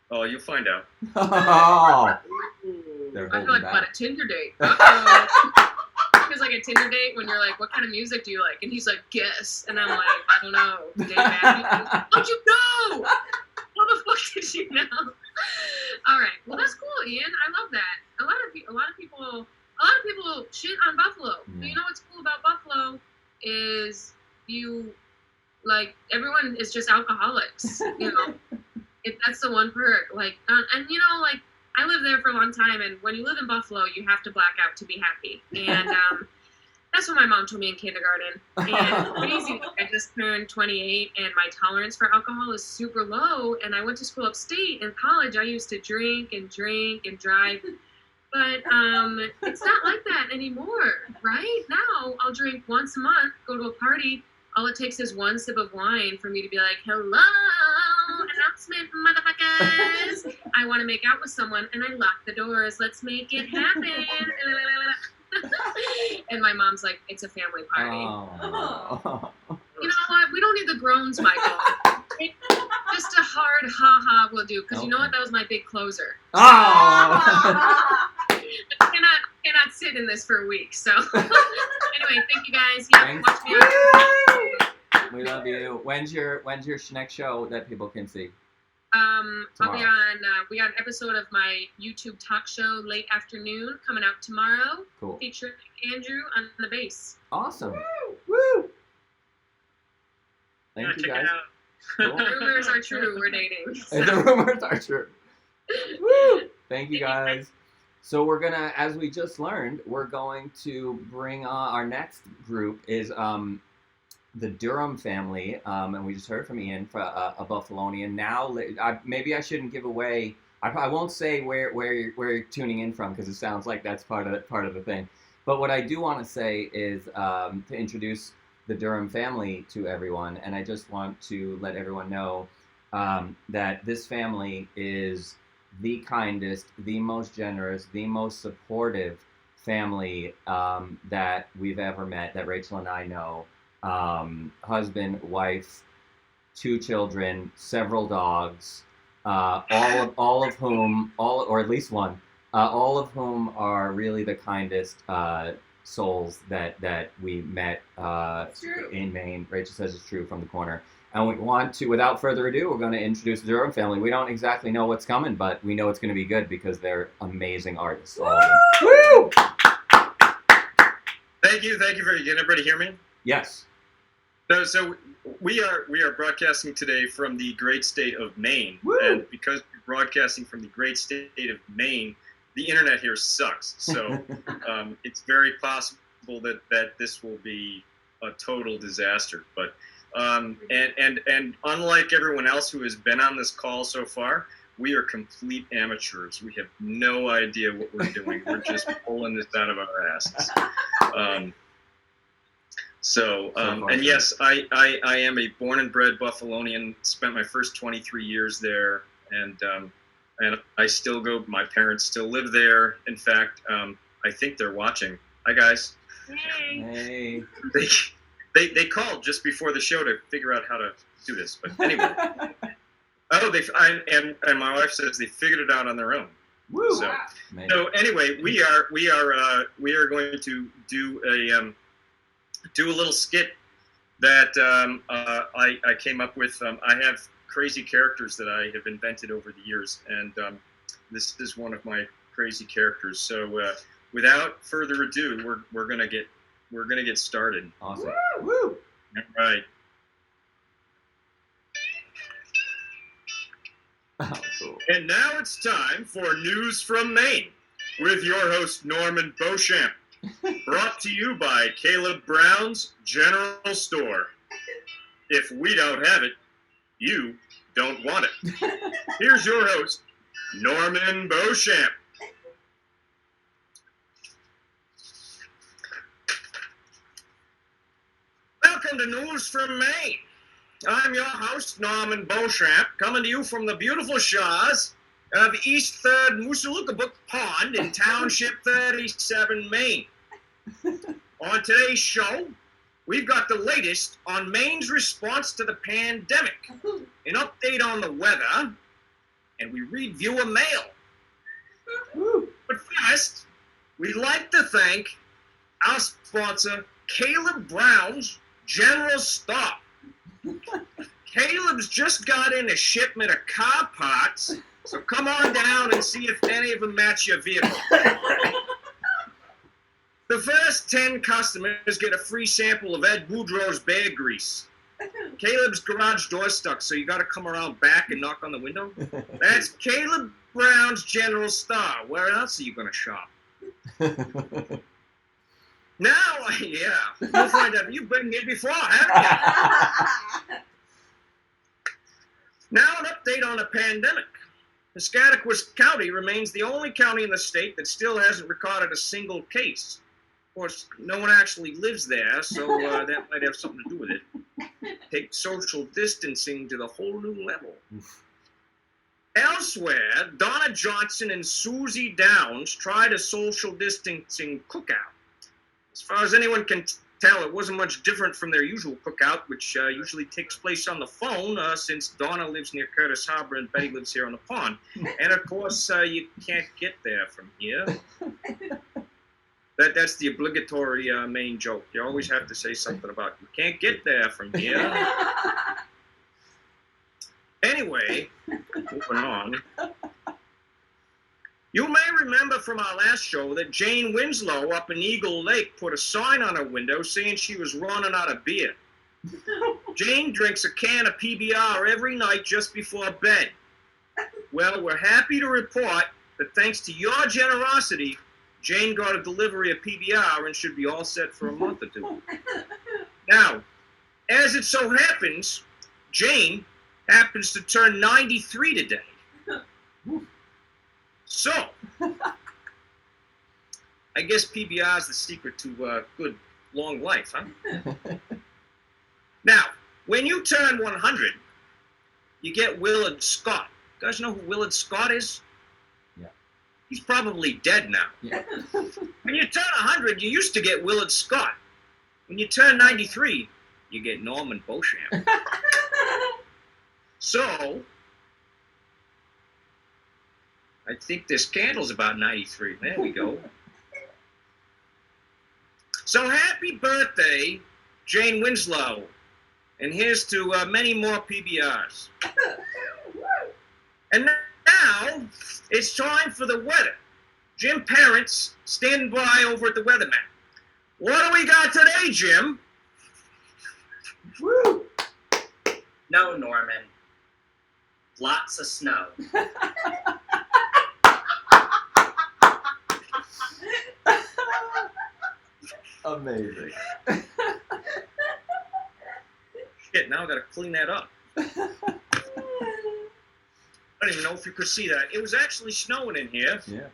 Oh, you'll find out. Oh, they're I feel holding like I'm on back. a Tinder date. Uh-oh. Feels like a Tinder date when you're like, what kind of music do you like? And he's like, guess. And I'm like, I don't know. Dave Matthews. How'd you know? How the fuck did you know? All right. Well, that's cool, Ian. I love that. A lot of people shit on Buffalo. Yeah. You know what's cool about Buffalo is everyone is just alcoholics. You know, that's the one perk. Like, and you know, like I lived there for a long time, and when you live in Buffalo, you have to black out to be happy. And that's what my mom told me in kindergarten. And crazy, I just turned 28, and my tolerance for alcohol is super low. And I went to school upstate. In college, I used to drink and drive. But it's not like that anymore, right? Now I'll drink once a month, go to a party. All it takes is one sip of wine for me to be like, hello, announcement, motherfuckers. I want to make out with someone, and I lock the doors. Let's make it happen. And my mom's like, it's a family party. Oh. You know what? We don't need the groans, Michael. Just a hard ha-ha will do, because you know what? That was my big closer. Oh! I cannot sit in this for a week. So anyway, thank you guys. Yeah, Thanks. watch me out. We love you. When's your next show that people can see? I'll be Tomorrow. on. We got an episode of my YouTube talk show late afternoon coming out tomorrow, Cool. featuring Andrew on the bass. Awesome. Woo! Yeah, Thank you check guys. it out. Cool. The rumors are true. We're dating. So. The rumors are true. Woo! Thank you guys. So we're gonna, as we just learned, we're going to bring on our next group is the Durham Family, and we just heard from Ian, for a Buffalonian. Now, maybe I shouldn't give away. I won't say where you're tuning in from because it sounds like that's part of the thing. But what I do want to say is to introduce the Durham Family to everyone, and I just want to let everyone know that this family is the kindest, the most generous, the most supportive family that we've ever met, that Rachel and I know. Husband, wife, 2 children, several dogs, all of whom, or at least one, all of whom are really the kindest souls that we met in Maine. Rachel says it's true from the corner. And we want to, without further ado, we're going to introduce the Durham Family. We don't exactly know what's coming, but we know it's going to be good because they're amazing artists. All of them. Woo! Thank you. Can everybody hear me? Yes. So we are broadcasting today from the great state of Maine, Woo! and because we're broadcasting from the great state of Maine, the internet here sucks. So it's very possible that this will be a total disaster. But and unlike everyone else who has been on this call so far, we are complete amateurs. We have no idea what we're doing. We're just pulling this out of our asses. And yes, I am a born and bred Buffalonian. Spent my first 23 years there, and I still go. My parents still live there. In fact, I think they're watching. Hi guys. Hey. They called just before the show to figure out how to do this. But anyway, and my wife says they figured it out on their own. Woo! So anyway, we are going to do a little skit that I came up with. I have crazy characters that I have invented over the years, and this is one of my crazy characters. So without further ado, we're gonna get started. Awesome. Woo! All right. Oh, cool. And now it's time for News from Maine with your host Norman Beauchamp. Brought to you by Caleb Brown's General Store. If we don't have it, you don't want it. Here's your host, Norman Beauchamp. Welcome to News from Maine. I'm your host, Norman Beauchamp, coming to you from the beautiful shores of East 3rd Moosalukabuk Pond in Township 37, Maine. On today's show, we've got the latest on Maine's response to the pandemic, an update on the weather, and we read viewer mail. But first, we'd like to thank our sponsor, Caleb Brown's General Store. Caleb's just got in a shipment of car parts, so come on down and see if any of them match your vehicle. The first 10 customers get a free sample of Ed Boudreaux's bear grease. Caleb's garage door stuck, so you got to come around back and knock on the window. That's Caleb Brown's General Store. Where else are you going to shop? Now, yeah, you'll find out. You've been here before, haven't you? Now an update on the pandemic. Piscataquis County remains the only county in the state that still hasn't recorded a single case. Of course, no one actually lives there, so that might have something to do with it. Take social distancing to the whole new level. Elsewhere, Donna Johnson and Susie Downs tried a social distancing cookout. As far as anyone can tell it wasn't much different from their usual cookout, which usually takes place on the phone, since Donna lives near Curtis Harbor and Betty lives here on the pond. And of course, you can't get there from here. That's the obligatory main joke. You always have to say something about you can't get there from here. Anyway, moving on. You may remember from our last show that Jane Winslow up in Eagle Lake put a sign on her window saying she was running out of beer. Jane drinks a can of PBR every night just before bed. Well, we're happy to report that thanks to your generosity, Jane got a delivery of PBR and should be all set for a month or two. Now, as it so happens, Jane happens to turn 93 today. So, I guess PBR is the secret to good long life, huh? Now, when you turn 100, you get Willard Scott. You guys know who Willard Scott is? Yeah. He's probably dead now. Yeah. When you turn 100, you used to get Willard Scott. When you turn 93, you get Norman Beauchamp. So, I think this candle's about 93. There we go. So happy birthday, Jane Winslow. And here's to many more PBRs. And now, it's time for the weather. Jim Parents standing by over at the weather map. What do we got today, Jim? Woo! No, Norman. Lots of snow. Amazing. Shit, now I gotta clean that up. I don't even know if you could see that. It was actually snowing in here. Yeah.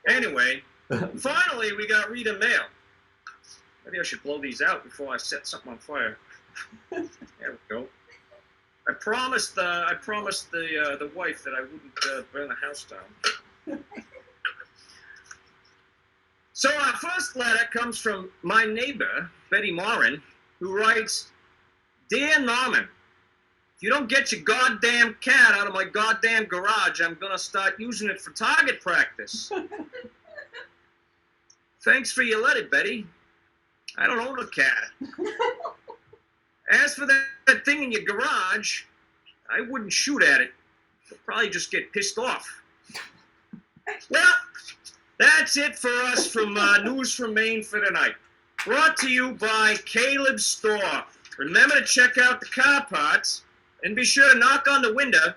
Anyway, finally we got Rita mail. Maybe I should blow these out before I set something on fire. There we go. I promised the wife that I wouldn't burn the house down. So our first letter comes from my neighbor, Betty Morin, who writes, Dear Norman, if you don't get your goddamn cat out of my goddamn garage, I'm going to start using it for target practice. Thanks for your letter, Betty. I don't own a cat. As for that thing in your garage, I wouldn't shoot at it. You'll probably just get pissed off. Well, that's it for us from News from Maine for tonight. Brought to you by Caleb's Store. Remember to check out the car parts and be sure to knock on the window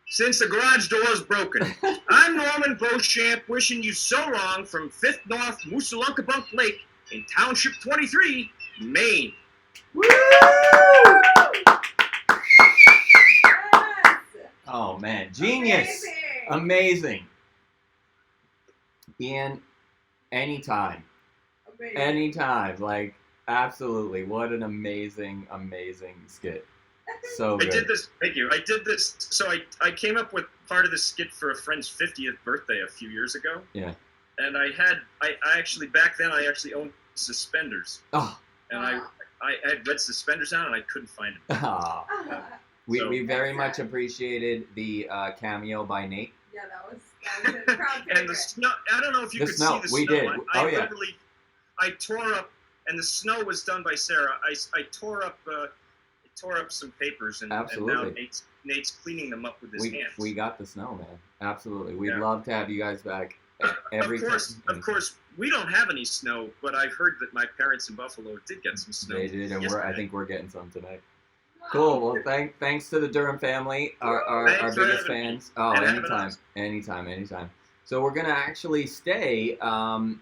since the garage door is broken. I'm Norman Beauchamp wishing you so long from 5th North Moosalunkabunk Lake in Township 23, Maine. Woo! Oh man, genius. Amazing. Ian, anytime. Anytime. Like, absolutely. What an amazing, amazing skit. So good. I did this, thank you. I did this, so I came up with part of the skit for a friend's 50th birthday a few years ago. Yeah. And I actually, back then, I actually owned suspenders. Oh. And I had red suspenders on and I couldn't find them. Oh. We very much appreciated the cameo by Nate. Yeah, that was a crowd favorite. And the snow, I don't know if you could see the snow. We did. I tore up, and the snow was done by Sarah. I tore up some papers, and now Nate's cleaning them up with his hands. We got the snow, man. Absolutely. We'd love to have you guys back every time. Of course, we don't have any snow, but I've heard that my parents in Buffalo did get some snow. They did, and I think we're getting some tonight. Cool. Well, thanks to the Durham family, our biggest fans. Oh, anytime. So we're gonna actually stay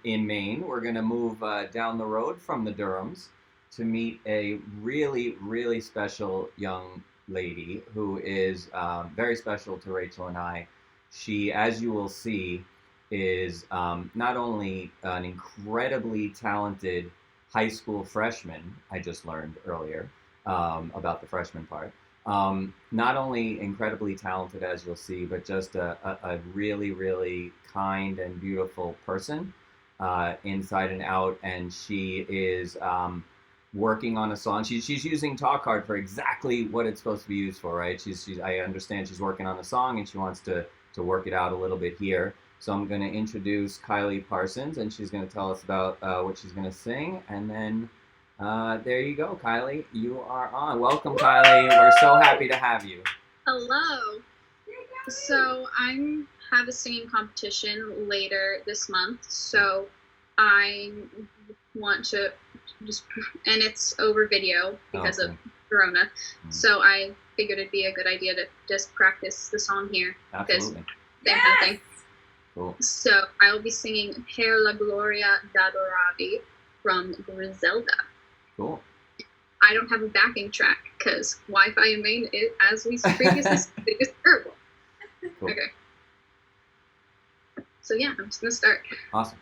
in Maine. We're gonna move down the road from the Durhams to meet a really, really special young lady who is very special to Rachel and I. She, as you will see, is not only an incredibly talented high school freshman. I just learned earlier. About the freshman part. Not only incredibly talented, as you'll see, but just a really, really kind and beautiful person. inside and out, and she is working on a song. She's using Talk Hard for exactly what it's supposed to be used for, right? I understand she's working on a song, and she wants to work it out a little bit here. So I'm going to introduce Kylie Parsons, and she's going to tell us about what she's going to sing, and then there you go, Kylie. You are on. Welcome, Kylie. We're so happy to have you. Hello. So I have a singing competition later this month, so I want to and it's over video because of Corona. So I figured it'd be a good idea to just practice the song here. Absolutely. Same kind of thing. Cool. So I will be singing Per la Gloria d'Adoravi from Griselda. Cool. I don't have a backing track because Wi-Fi in Maine, as we previously said, is terrible. Cool. Okay. So yeah, I'm just gonna start. Awesome.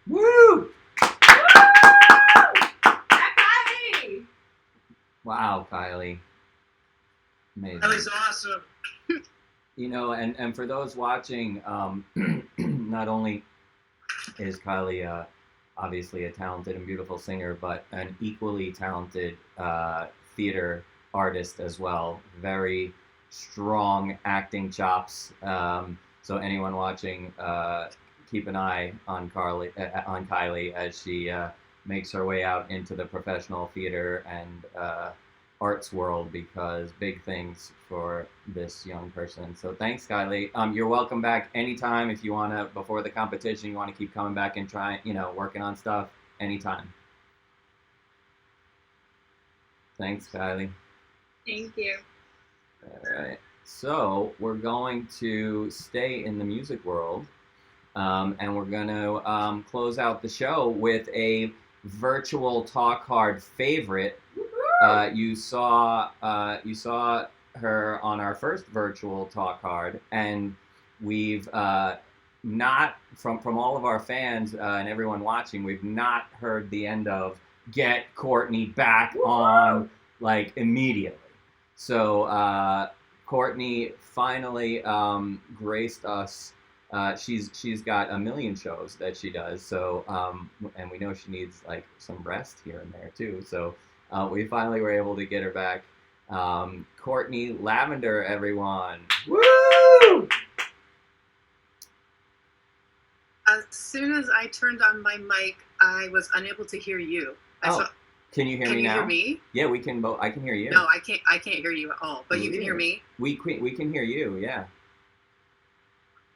Woo! Wow, Kylie. Amazing. Kylie's awesome. You know, and for those watching, not only is Kylie obviously a talented and beautiful singer, but an equally talented theater artist as well. Very strong acting chops. So anyone watching, keep an eye on Kylie as she makes her way out into the professional theater and arts world, because big things for this young person. So thanks, Kylie. You're welcome back anytime. If you want to, before the competition, you want to keep coming back and trying, working on stuff, anytime. Thanks, Kylie. Thank you. All right. So we're going to stay in the music world, and we're going to close out the show with a virtual Talk Hard favorite. You saw her on our first virtual Talk Hard, and we've not from all of our fans and everyone watching, we've not heard the end of get Courtney back on like immediately. So Courtney finally graced us. She's got a million shows that she does. So and we know she needs like some rest here and there too. So we finally were able to get her back. Courtney Lavender, everyone. Woo! As soon as I turned on my mic, I was unable to hear you. Can you hear me now? Can you hear me? Yeah, we can both. I can hear you. No, I can't. I can't hear you at all. But you can hear me. We can hear you. Yeah.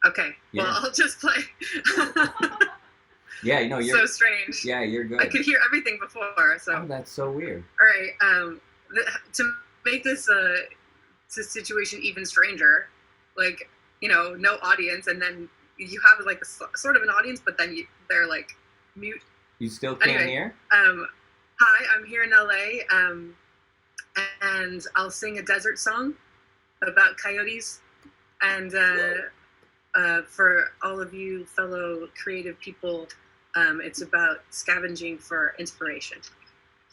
Okay. Yeah. Well, I'll just play. Yeah, you're so strange. Yeah, you're good. I could hear everything before. So. Oh, that's so weird. All right. To make this situation even stranger, like no audience, and then you have like a sort of an audience, but then they're like mute. You still can't hear? Hi, I'm here in LA, and I'll sing a desert song about coyotes, and for all of you fellow creative people, it's about scavenging for inspiration.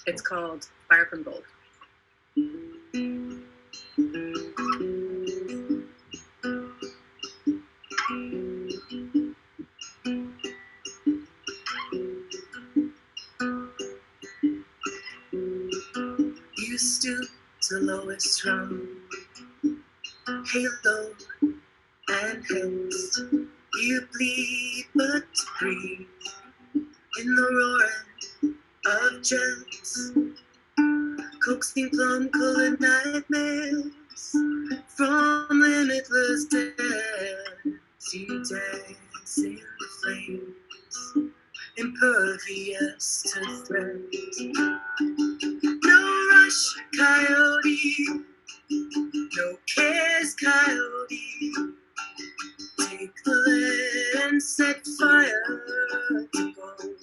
It's called Farrakhan Gold. You stoop to lowest rung, halo and haste. You bleed but breathe in the roaring of jets, coaxing plum-colored nightmares from limitless depths. You dance in the flames, impervious to threat. No rush, coyote, no cares, coyote. Take the lead and set fire to gold.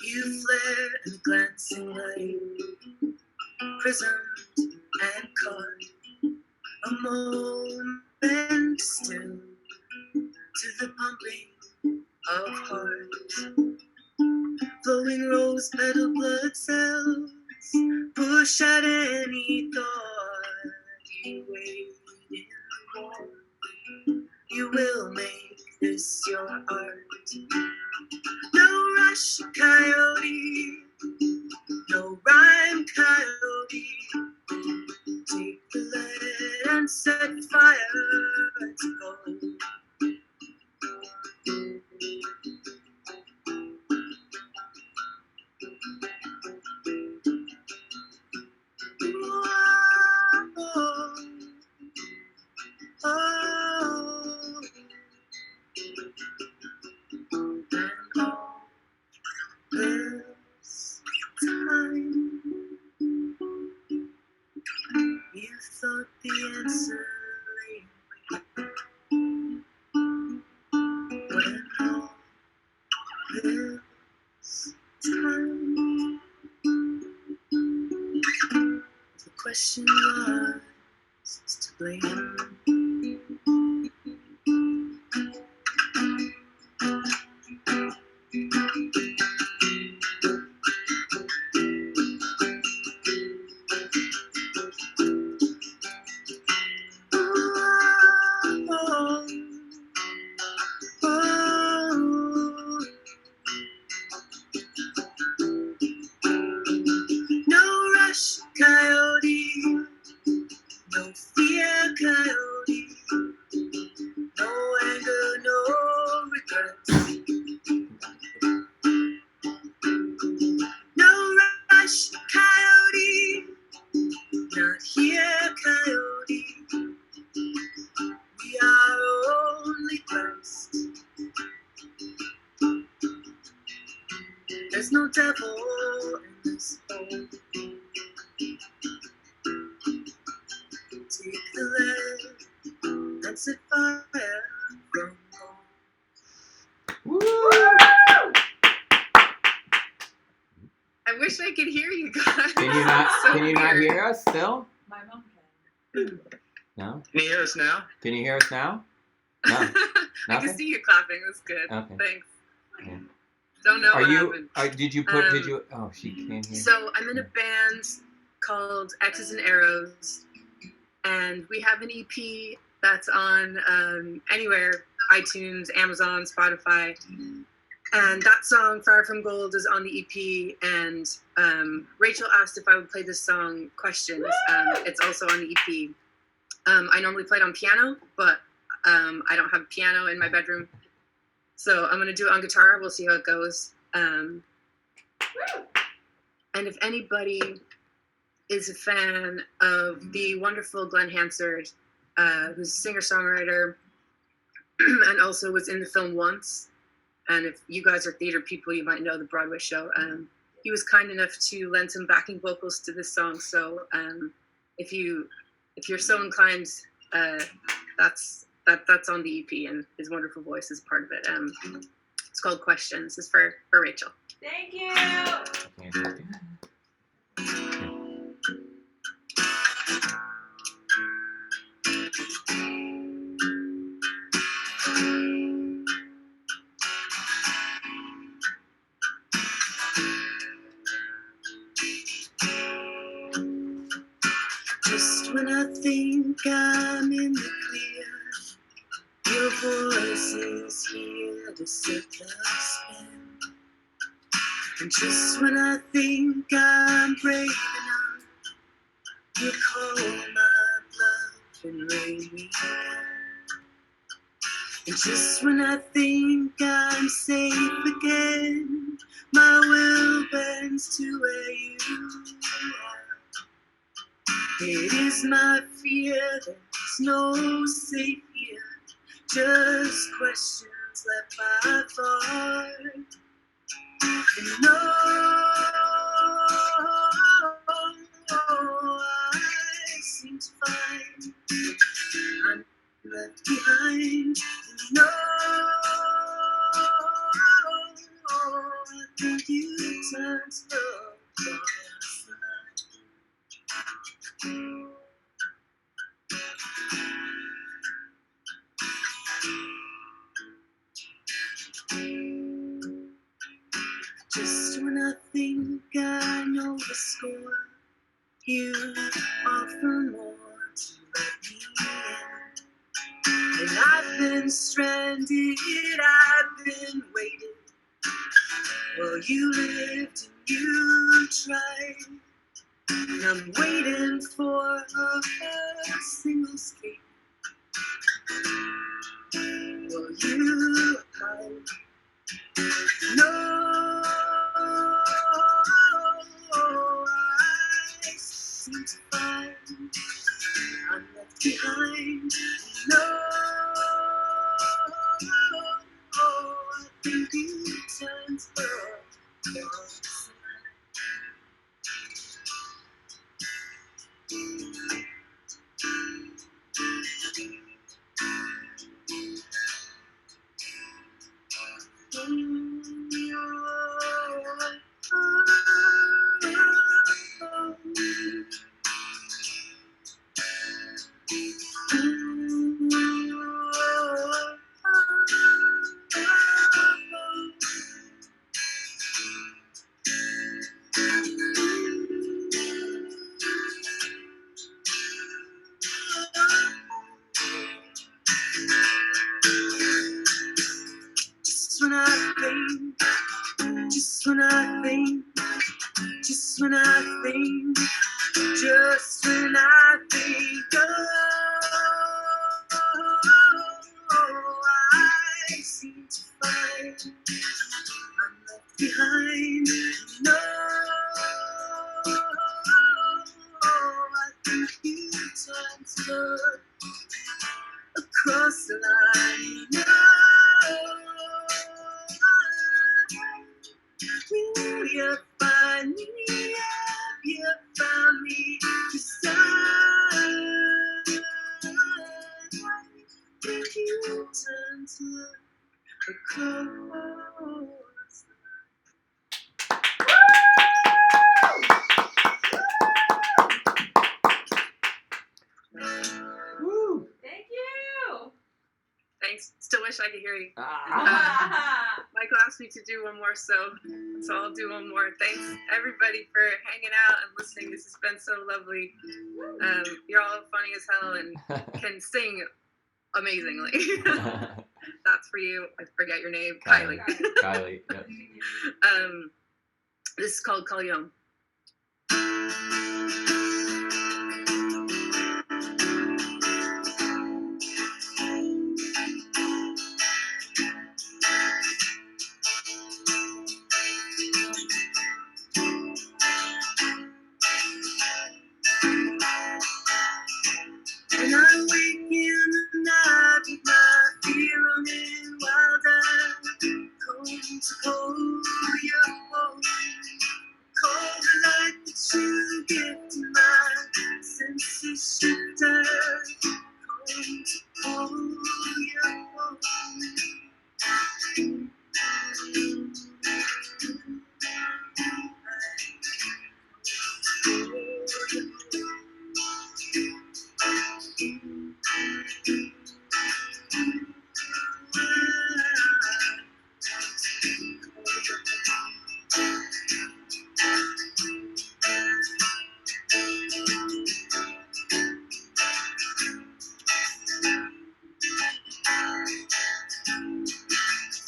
You flare in the glancing light, prisoned and caught, a moment still to the pumping of heart. Flowing rose petal blood cells push at any thought. You wait in the warm. You will make this your art. No rush, coyote. No rhyme, coyote. Take the lead and set fire to gold. This time, you thought the answer lay when all this time, the question was to blame. No rush, coyote. No fear, coyote. No anger, no regrets. No rush, coyote. Not here, coyote. We are only blessed. There's no devil in this hole. Take the lead and set fire from Woo! I wish I could hear you guys. Can you not? So Can you not weird. hear us still? My mom can. No? Can you hear us now? Can you hear us now? No. I Nothing? can see you clapping. That's good. Okay. Thanks. Yeah. Don't know Are what you? happened. Did you put? Did you? Oh, she can't hear. So I'm in a band called X's and Arrows, and we have an EP that's on anywhere, iTunes, Amazon, Spotify. And that song, Farrakhan Gold, is on the EP. And Rachel asked if I would play this song, Questions. It's also on the EP. I normally play it on piano, but I don't have a piano in my bedroom. So I'm going to do it on guitar. We'll see how it goes. And if anybody is a fan of the wonderful Glenn Hansard, who's a singer-songwriter and also was in the film Once, and if you guys are theater people, you might know the Broadway show. He was kind enough to lend some backing vocals to this song. So if you're so inclined, that's on the EP, and his wonderful voice is part of it. It's called Questions. It's for Rachel. Thank you. Just when I think I'm in the clear, your voice is here to set the spin. And just when I think I'm brave enough, you call my bluff and rain me down. And just when I think I'm safe again, my will bends to where you are. It is my fear there's no safe here, just questions left by thought. And no, I seem to find I'm left behind. And no, I think you turn to the just when I think I know the score, you offer more to let me in. And I've been stranded, I've been waiting. Well, you lived and you tried. And I'm waiting for a single escape. Well, you hide. No, I seem to find I'm left behind. No, I think you turn to the wrong side. Just when I think, just when I think, just when I think, just when I think, I seem to find I'm left behind. No, I think you turn to look across the line. No, will you find me? Have you found me? 'Cause I think you turn to look across the line. Thanks. Still wish I could hear you. Michael asked me to do one more, so I'll do one more. Thanks everybody for hanging out and listening. This has been so lovely. You're all funny as hell and can sing amazingly. That's for you. I forget your name, Kylie. Kylie. Yep. This is called Call You Home. When I wake in the night with my fear running wild, I'm going to call you home. Call the light that you give to my senses shifted. Going to call you home.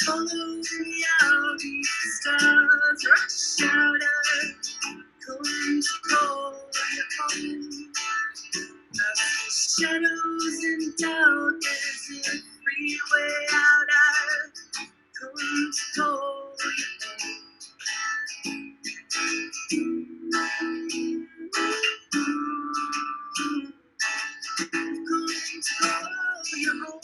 Follow me out, the stars rush out. I'm going to call you home. As the shadows and doubt, there's a freeway out. I'm going to call you home. I'm going to call you home.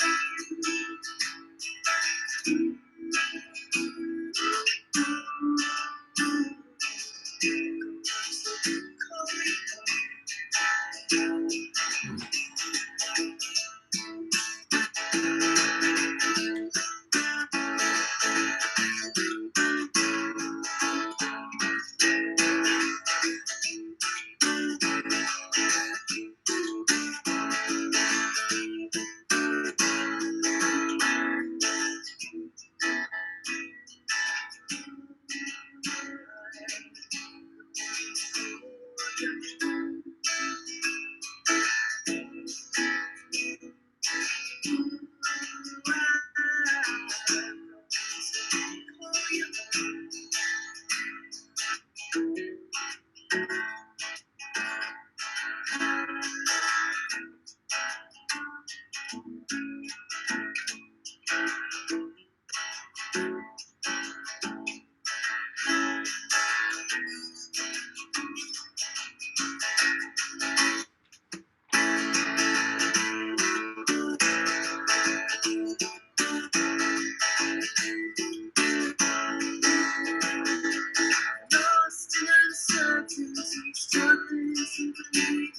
Lost in uncertainty, struggling to believe.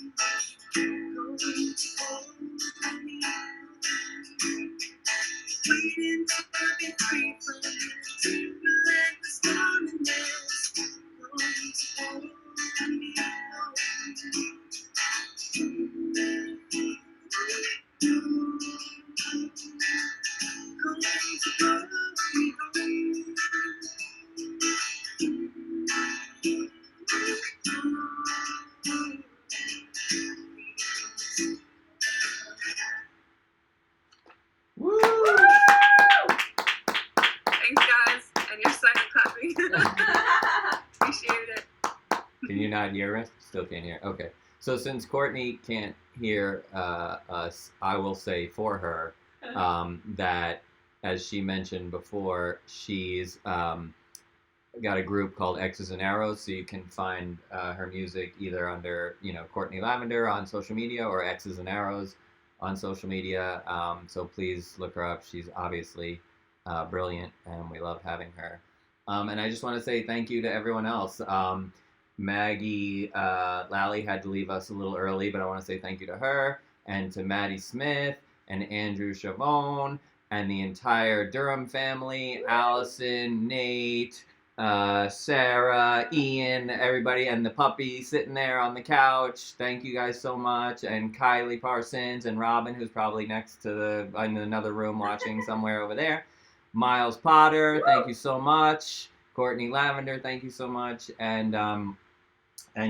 Going to hold me, waiting to be free from this relentless loneliness. Going to hold me, going to hold me home. Woo! Thanks, guys, and your silent clapping. Appreciate it. Can you not hear us? Still can't hear. Okay. So since Courtney can't hear us, I will say for her that, as she mentioned before, she's got a group called X's and Arrows, so you can find her music either under, Courtney Lavender on social media or X's and Arrows on social media. So please look her up. She's obviously brilliant, and we love having her. And I just want to say thank you to everyone else. Maggie Lally had to leave us a little early, but I want to say thank you to her and to Maddie Smith and Andrew Chavone and the entire Durham family, Allison, Nate, Sarah, Ian, everybody, and the puppy sitting there on the couch. Thank you guys so much. And Kylie Parsons and Robin, who's probably next to in another room watching somewhere over there. Miles Potter, thank you so much. Courtney Lavender, thank you so much. And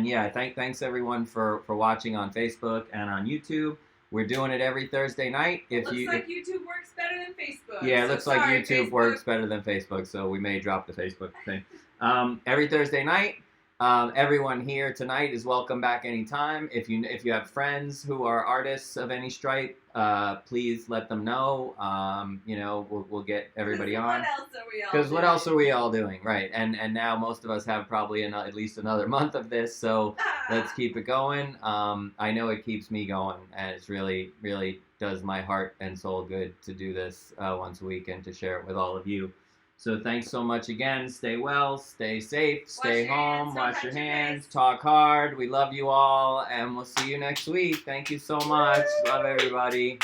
yeah, thanks everyone for watching on Facebook and on YouTube. We're doing it every Thursday night. Looks like YouTube works better than Facebook. Yeah, it so looks like sorry, YouTube Facebook. works better than Facebook, so we may drop the Facebook thing. Every Thursday night. Everyone here tonight is welcome back anytime. If you have friends who are artists of any stripe, please let them know. We'll get everybody on. What else are we all Because what doing? else are we all doing, right? And now most of us have probably at least another month of this, so let's keep it going. I know it keeps me going, and it's really, really does my heart and soul good to do this once a week and to share it with all of you. So thanks so much again. Stay well, stay safe, stay home, wash your hands, talk hard. We love you all, and we'll see you next week. Thank you so much. Love everybody.